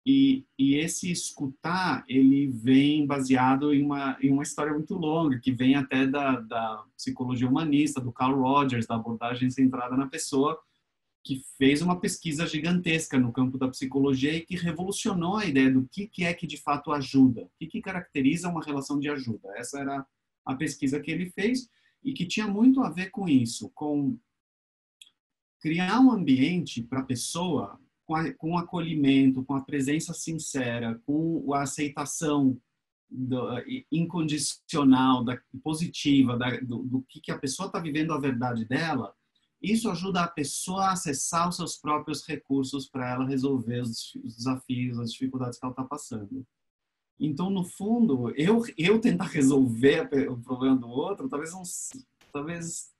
[SPEAKER 3] E esse escutar, ele vem baseado em uma história muito longa, que vem até da psicologia humanista, do Carl Rogers, da abordagem centrada na pessoa, que fez uma pesquisa gigantesca no campo da psicologia e que revolucionou a ideia do que é que de fato ajuda, o que caracteriza uma relação de ajuda. Essa era a pesquisa que ele fez e que tinha muito a ver com isso, com criar um ambiente para a pessoa com o acolhimento, com a presença sincera, com a aceitação incondicional, positiva, do que a pessoa está vivendo a verdade dela, isso ajuda a pessoa a acessar os seus próprios recursos para ela resolver os desafios, as dificuldades que ela está passando. Então, no fundo, eu tentar resolver o problema do outro, talvez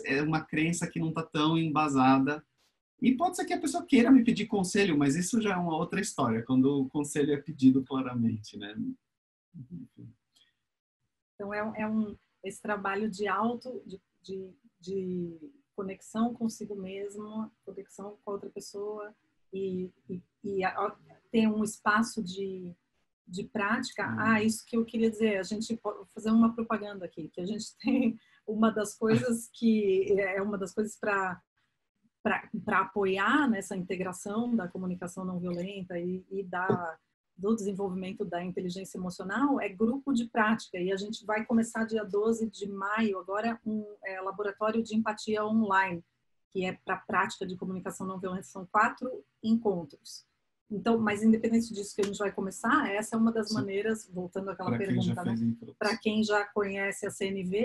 [SPEAKER 3] é uma crença que não está tão embasada. E pode ser que a pessoa queira me pedir conselho, mas isso já é uma outra história, quando o conselho é pedido claramente, né?
[SPEAKER 2] Então, esse trabalho de conexão consigo mesmo, conexão com a outra pessoa e ter um espaço de prática. Isso que eu queria dizer, a gente pode fazer uma propaganda aqui, que a gente tem uma das coisas para apoiar nessa integração da comunicação não violenta e do desenvolvimento da inteligência emocional é grupo de prática. E a gente vai começar dia 12 de maio, agora, laboratório de empatia online, que é para prática de comunicação não violenta. São 4 encontros. Então, mas independente disso que a gente vai começar, essa é uma das maneiras, voltando àquela pergunta, né? Para quem já conhece a CNV,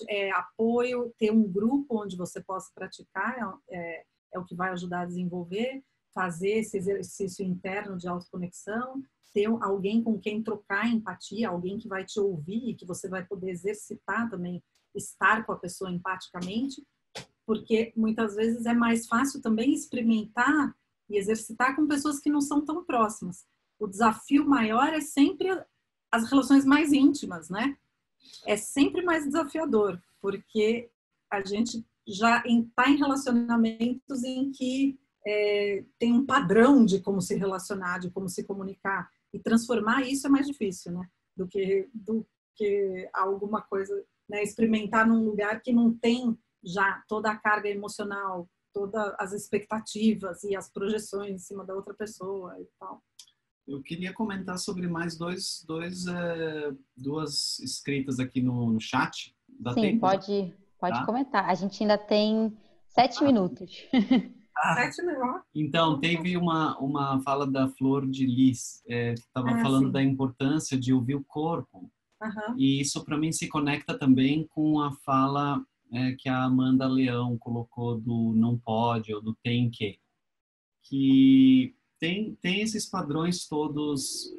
[SPEAKER 2] é apoio, ter um grupo onde você possa praticar, é o que vai ajudar a desenvolver, fazer esse exercício interno de autoconexão, ter alguém com quem trocar empatia, alguém que vai te ouvir e que você vai poder exercitar também, estar com a pessoa empaticamente, porque muitas vezes é mais fácil também experimentar e exercitar com pessoas que não são tão próximas. O desafio maior é sempre as relações mais íntimas, né? É sempre mais desafiador, porque a gente já está em relacionamentos em que tem um padrão de como se relacionar, de como se comunicar, e transformar isso é mais difícil, né? Do que alguma coisa, né? Experimentar num lugar que não tem já toda a carga emocional, todas as expectativas e as projeções em cima da outra pessoa e tal.
[SPEAKER 3] Eu queria comentar sobre mais duas escritas aqui no chat. Dá
[SPEAKER 1] Sim,
[SPEAKER 3] tempo?
[SPEAKER 1] pode
[SPEAKER 3] Tá?
[SPEAKER 1] comentar. A gente ainda tem 7 minutos.
[SPEAKER 2] 7 minutos.
[SPEAKER 3] Então, teve uma fala da Flor de Lis, que estava falando
[SPEAKER 2] sim.
[SPEAKER 3] da importância de ouvir o corpo. E isso, para mim, se conecta também com a fala que a Amanda Leão colocou do não pode ou do tem que tem esses padrões todos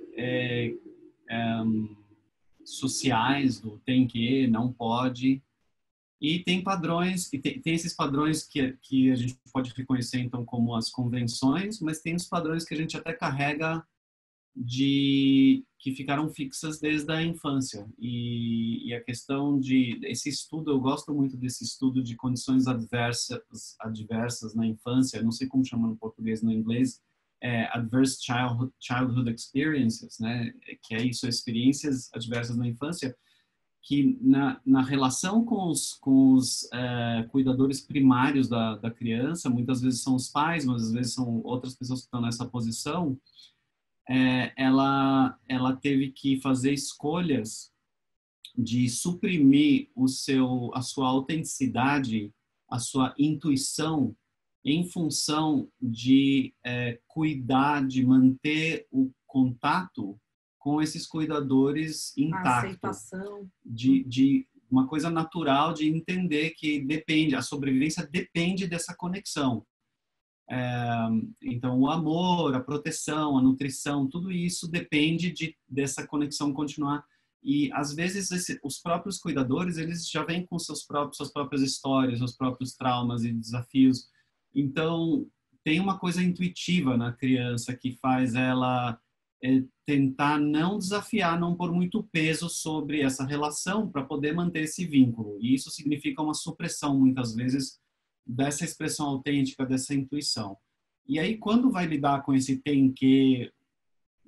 [SPEAKER 3] sociais do tem que, não pode, e tem padrões, e tem esses padrões que a gente pode reconhecer então como as convenções, mas tem os padrões que a gente até carrega que ficaram fixas desde a infância. E a questão esse estudo, eu gosto muito desse estudo de condições adversas na infância, não sei como chama no português, no inglês, Adverse Childhood Experiences, né? Que é isso, experiências adversas na infância, que na relação com os cuidadores primários da criança, muitas vezes são os pais, mas às vezes são outras pessoas que estão nessa posição, ela teve que fazer escolhas de suprimir a sua autenticidade, a sua intuição, em função de cuidar, de manter o contato com esses cuidadores intacto.
[SPEAKER 2] Aceitação.
[SPEAKER 3] De uma coisa natural de entender que a sobrevivência depende dessa conexão. Então, o amor, a proteção, a nutrição, tudo isso depende dessa conexão continuar. E, às vezes, os próprios cuidadores, eles já vêm com suas próprias histórias, seus próprios traumas e desafios. Então, tem uma coisa intuitiva na criança que faz ela tentar não desafiar, não pôr muito peso sobre essa relação para poder manter esse vínculo. E isso significa uma supressão, muitas vezes, dessa expressão autêntica, dessa intuição. E aí, quando vai lidar com esse tem que,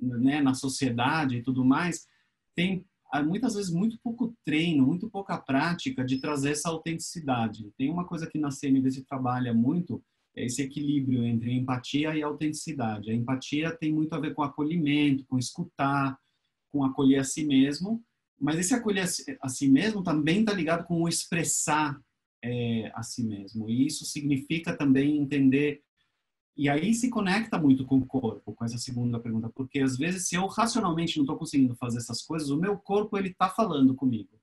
[SPEAKER 3] né, na sociedade e tudo mais, tem muitas vezes muito pouco treino, muito pouca prática de trazer essa autenticidade. Tem uma coisa que na CNV se trabalha muito, é esse equilíbrio entre empatia e autenticidade. A empatia tem muito a ver com acolhimento, com escutar, com acolher a si mesmo, mas esse acolher a si mesmo também está ligado com o expressar a si mesmo. E isso significa também entender E aí se conecta muito com o corpo, com essa segunda pergunta, porque às vezes se eu racionalmente não estou conseguindo fazer essas coisas, o meu corpo ele está falando comigo.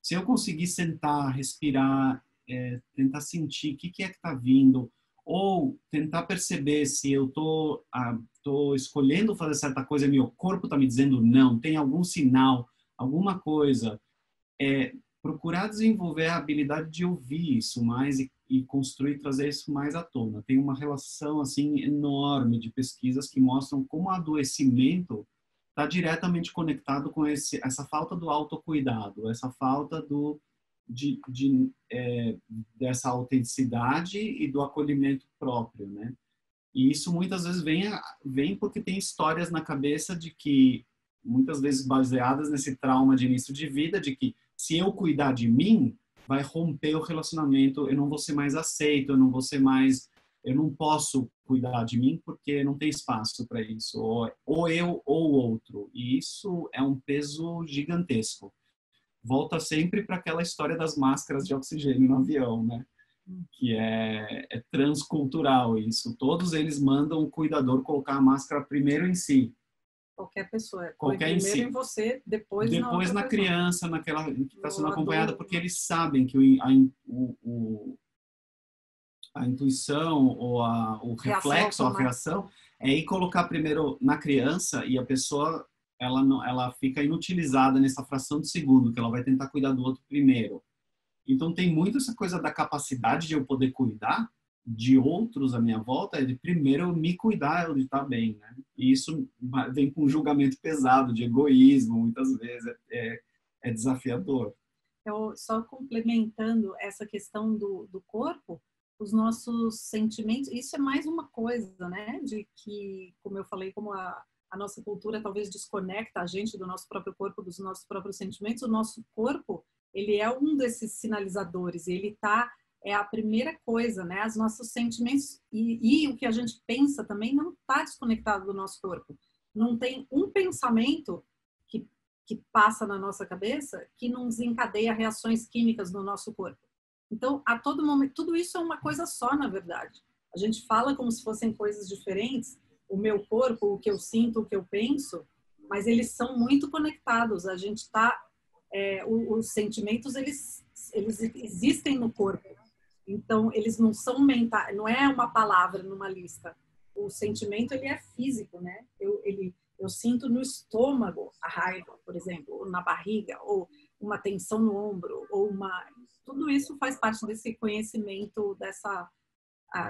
[SPEAKER 3] Se eu conseguir sentar, respirar, tentar sentir o que é que está vindo, ou tentar perceber se eu tô escolhendo fazer certa coisa e meu corpo está me dizendo não, tem algum sinal, alguma coisa, procurar desenvolver a habilidade de ouvir isso mais e construir, trazer isso mais à tona. Tem uma relação assim enorme de pesquisas que mostram como o adoecimento está diretamente conectado com essa falta do autocuidado, essa falta dessa autenticidade e do acolhimento próprio, né? E isso muitas vezes vem porque tem histórias na cabeça de que, muitas vezes baseadas nesse trauma de início de vida, de que se eu cuidar de mim, vai romper o relacionamento, eu não vou ser mais aceito, eu não posso cuidar de mim porque não tem espaço para isso, ou eu ou o outro. E isso é um peso gigantesco. Volta sempre para aquela história das máscaras de oxigênio no avião, né? Que é transcultural isso. Todos eles mandam o cuidador colocar a máscara primeiro em si.
[SPEAKER 2] Qualquer pessoa.
[SPEAKER 3] Qualquer
[SPEAKER 2] primeiro
[SPEAKER 3] em si.
[SPEAKER 2] Em você, depois
[SPEAKER 3] na criança, naquela que está sendo acompanhada, porque eles sabem que a intuição ou o reflexo, a reação é ir colocar primeiro na criança e a pessoa ela fica inutilizada nessa fração de segundo que ela vai tentar cuidar do outro primeiro. Então tem muito essa coisa da capacidade de eu poder cuidar de outros à minha volta, é de primeiro eu me cuidar, eu de estar bem, né? E isso vem com um julgamento pesado de egoísmo, muitas vezes é desafiador.
[SPEAKER 2] Eu, só complementando essa questão do corpo, os nossos sentimentos, isso é mais uma coisa, né? De que, como eu falei, como a nossa cultura talvez desconecta a gente do nosso próprio corpo, dos nossos próprios sentimentos, o nosso corpo, ele é um desses sinalizadores, ele é a primeira coisa, né? Os nossos sentimentos e o que a gente pensa também não está desconectado do nosso corpo. Não tem um pensamento que passa na nossa cabeça que não desencadeia reações químicas no nosso corpo. Então, a todo momento, tudo isso é uma coisa só, na verdade. A gente fala como se fossem coisas diferentes, o meu corpo, o que eu sinto, o que eu penso, mas eles são muito conectados. A gente está... os sentimentos, eles existem no corpo. Então, eles não são mentais, não é uma palavra numa lista. O sentimento, ele é físico, né? Eu sinto no estômago a raiva, por exemplo, ou na barriga, ou uma tensão no ombro, tudo isso faz parte desse conhecimento,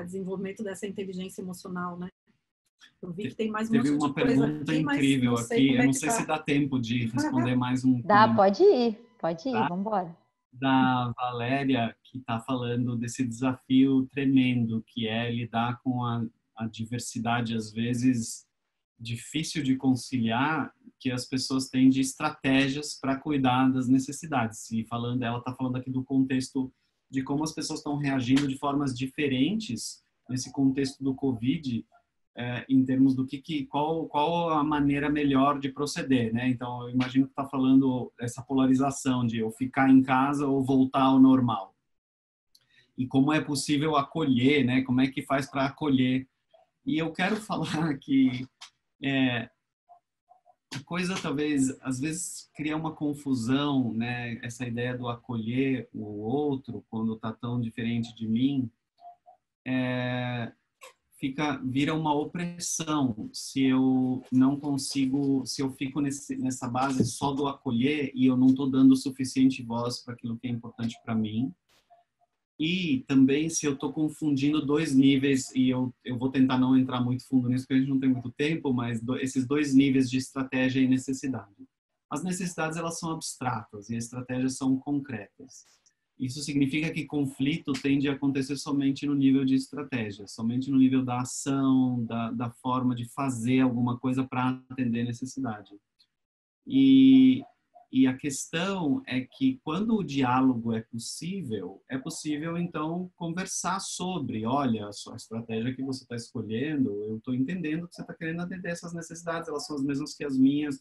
[SPEAKER 2] desenvolvimento dessa inteligência emocional, né? Eu vi que tem mais um monte de coisa.
[SPEAKER 3] Teve uma pergunta incrível aqui, eu não sei se dá tempo de responder mais um.
[SPEAKER 1] Dá, pode ir,
[SPEAKER 3] tá?
[SPEAKER 1] Vamos embora.
[SPEAKER 3] Da Valéria, que está falando desse desafio tremendo, que é lidar com a diversidade, às vezes difícil de conciliar, que as pessoas têm de estratégias para cuidar das necessidades. E ela está falando aqui do contexto de como as pessoas estão reagindo de formas diferentes nesse contexto do Covid, em termos do qual a maneira melhor de proceder, né? Então, eu imagino que está falando essa polarização de eu ficar em casa ou voltar ao normal. E como é possível acolher, né? Como é que faz para acolher? E eu quero falar que a coisa talvez, às vezes, cria uma confusão, né? Essa ideia do acolher o outro quando está tão diferente de mim, vira uma opressão se eu não consigo, se eu fico nessa base só do acolher e eu não estou dando suficiente voz para aquilo que é importante para mim. E também se eu estou confundindo dois níveis, e eu vou tentar não entrar muito fundo nisso, porque a gente não tem muito tempo, mas esses dois níveis de estratégia e necessidade. As necessidades, elas são abstratas e as estratégias são concretas. Isso significa que conflito tende a acontecer somente no nível de estratégia, somente no nível da ação, da forma de fazer alguma coisa para atender a necessidade. E a questão é que quando o diálogo é possível então conversar sobre, olha, a estratégia que você está escolhendo, eu estou entendendo que você está querendo atender essas necessidades, elas são as mesmas que as minhas,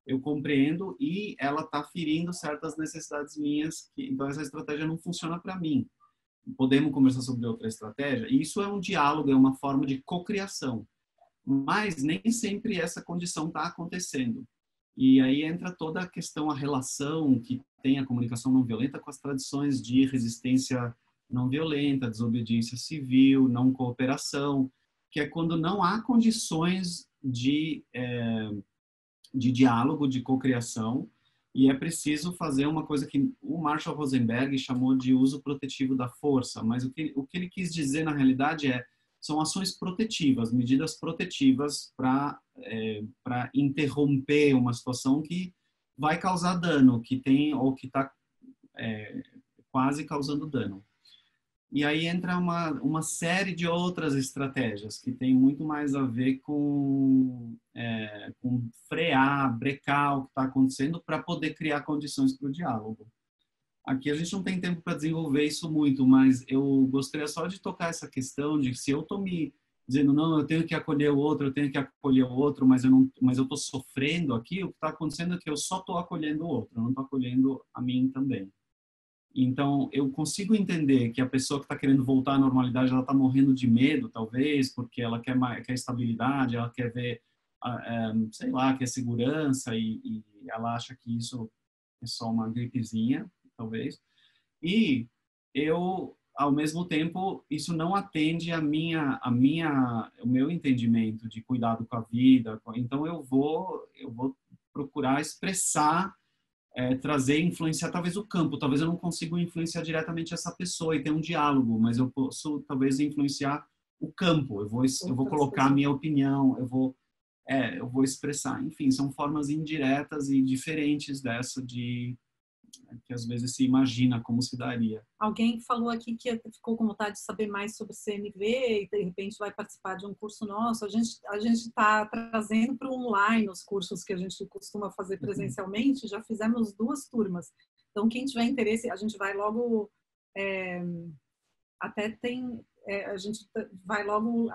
[SPEAKER 3] eu compreendo, e ela está ferindo certas necessidades minhas, então essa estratégia não funciona para mim. podemos conversar sobre outra estratégia? E isso é um diálogo, é uma forma de cocriação. Mas nem sempre essa condição está acontecendo. E aí entra toda a questão, a relação que tem a comunicação não violenta com as tradições de resistência não violenta, desobediência civil, não cooperação, que é quando não há condições de diálogo, de cocriação, e é preciso fazer uma coisa que o Marshall Rosenberg chamou de uso protetivo da força, mas o que ele quis dizer na realidade são ações protetivas, medidas protetivas para interromper uma situação que vai causar dano, que tem ou que está quase causando dano. E aí entra uma série de outras estratégias que tem muito mais a ver com frear, brecar o que está acontecendo para poder criar condições para o diálogo. Aqui a gente não tem tempo para desenvolver isso muito, mas eu gostaria só de tocar essa questão de se eu estou me dizendo, não, eu tenho que acolher o outro, eu tenho que acolher o outro, mas eu estou sofrendo aqui, o que está acontecendo é que eu só estou acolhendo o outro, eu não estou acolhendo a mim também. Então, eu consigo entender que a pessoa que está querendo voltar à normalidade, ela está morrendo de medo, talvez, porque ela quer estabilidade, ela quer ver, sei lá, quer segurança e ela acha que isso é só uma gripezinha, talvez. E eu, ao mesmo tempo, isso não atende o meu entendimento de cuidado com a vida. Então, eu vou procurar expressar, trazer, influenciar talvez o campo. Talvez eu não consiga influenciar diretamente essa pessoa e ter um diálogo, mas eu posso talvez influenciar o campo. Eu vou colocar a minha opinião, eu vou expressar. Enfim, são formas indiretas e diferentes dessa que às vezes se imagina como se daria.
[SPEAKER 2] Alguém falou aqui que ficou com vontade de saber mais sobre CNV e de repente vai participar de um curso nosso. A gente está trazendo para o online os cursos que a gente costuma fazer presencialmente. Já fizemos 2 turmas. Então, quem tiver interesse, a gente vai logo... a gente vai logo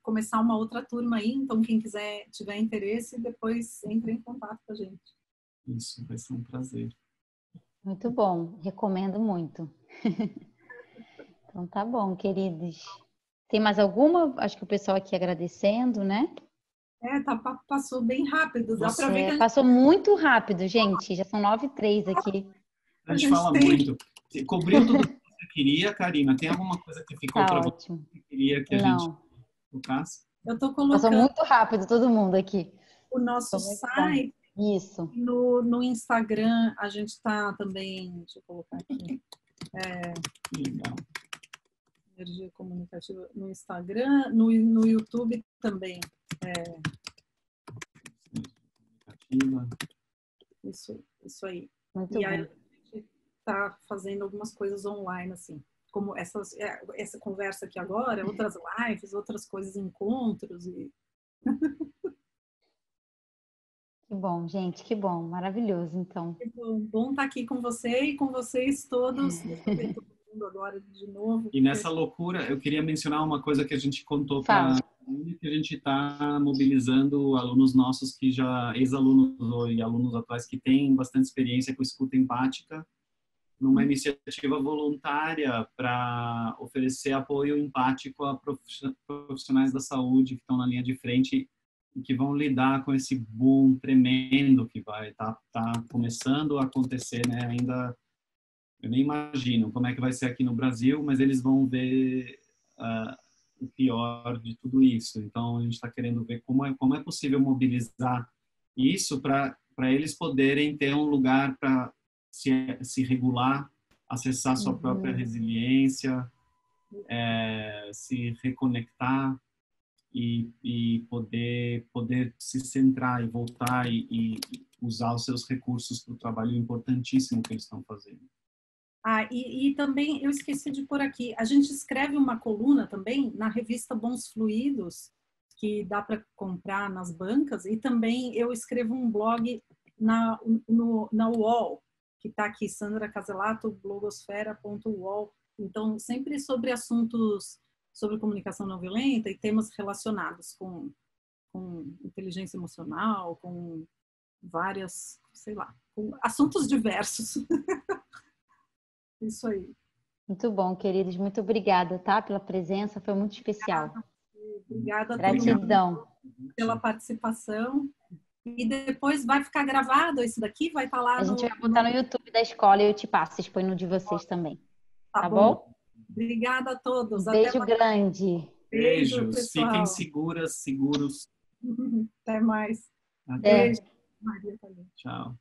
[SPEAKER 2] começar uma outra turma aí. Então, quem tiver interesse, depois entre em contato com a gente.
[SPEAKER 3] Isso, vai ser um prazer.
[SPEAKER 1] Muito bom, recomendo muito. Então tá bom, queridos. Tem mais alguma? Acho que o pessoal aqui agradecendo, né?
[SPEAKER 2] Passou bem rápido. Dá para ver que
[SPEAKER 1] passou muito rápido, gente. Já são 9h03 aqui.
[SPEAKER 3] A gente fala muito. Cobriu tudo que você queria, Karina? Tem alguma coisa que ficou para você que queria que a gente tocasse?
[SPEAKER 2] Eu tô colocando...
[SPEAKER 1] Passou muito rápido todo mundo aqui.
[SPEAKER 2] O nosso site...
[SPEAKER 1] Isso.
[SPEAKER 2] No Instagram, a gente está também, deixa eu colocar aqui,
[SPEAKER 3] Legal.
[SPEAKER 2] Energia Comunicativa no Instagram, no YouTube também. Isso aí.
[SPEAKER 1] Muito
[SPEAKER 2] e
[SPEAKER 1] bom.
[SPEAKER 2] aí a gente está fazendo algumas coisas online, assim, como essa conversa aqui agora, outras lives, outras coisas, encontros e...
[SPEAKER 1] Que bom, gente, que bom, maravilhoso, então.
[SPEAKER 2] Que bom estar aqui com você e com vocês todos. Deixa eu ver todo mundo agora de novo.
[SPEAKER 3] E nessa loucura, eu queria mencionar uma coisa que a gente contou para que a gente está mobilizando alunos nossos que ex-alunos e alunos atuais que têm bastante experiência com escuta empática, numa iniciativa voluntária para oferecer apoio empático a profissionais da saúde que estão na linha de frente e que vão lidar com esse boom tremendo que vai tá começando a acontecer, né? Ainda eu nem imagino como é que vai ser aqui no Brasil, mas eles vão ver o pior de tudo isso. Então a gente está querendo ver como é possível mobilizar isso para eles poderem ter um lugar para se regular, acessar sua própria resiliência, se reconectar e poder se centrar e voltar e usar os seus recursos para o trabalho importantíssimo que eles estão fazendo.
[SPEAKER 2] E também eu esqueci de pôr aqui, a gente escreve uma coluna também na revista Bons Fluidos, que dá para comprar nas bancas, e também eu escrevo um blog na UOL, que está aqui, Sandra Caselato, blogosfera.uol. Então, sempre sobre assuntos sobre comunicação não violenta e temas relacionados com inteligência emocional, com várias, sei lá, com assuntos diversos. Isso aí.
[SPEAKER 1] Muito bom, queridos. Muito obrigada, tá? Pela presença, foi muito especial.
[SPEAKER 2] Obrigada a
[SPEAKER 1] Gratidão.
[SPEAKER 2] pela participação. E depois vai ficar gravado isso daqui? Vai estar lá
[SPEAKER 1] A gente vai botar no YouTube da escola e eu te passo, vocês põem no de vocês também. Tá bom?
[SPEAKER 2] Obrigada a todos.
[SPEAKER 1] Um beijo grande.
[SPEAKER 3] Beijos. Fiquem seguras, seguros.
[SPEAKER 2] Até mais.
[SPEAKER 3] Até.
[SPEAKER 2] Beijo. Maria também.
[SPEAKER 3] Tchau.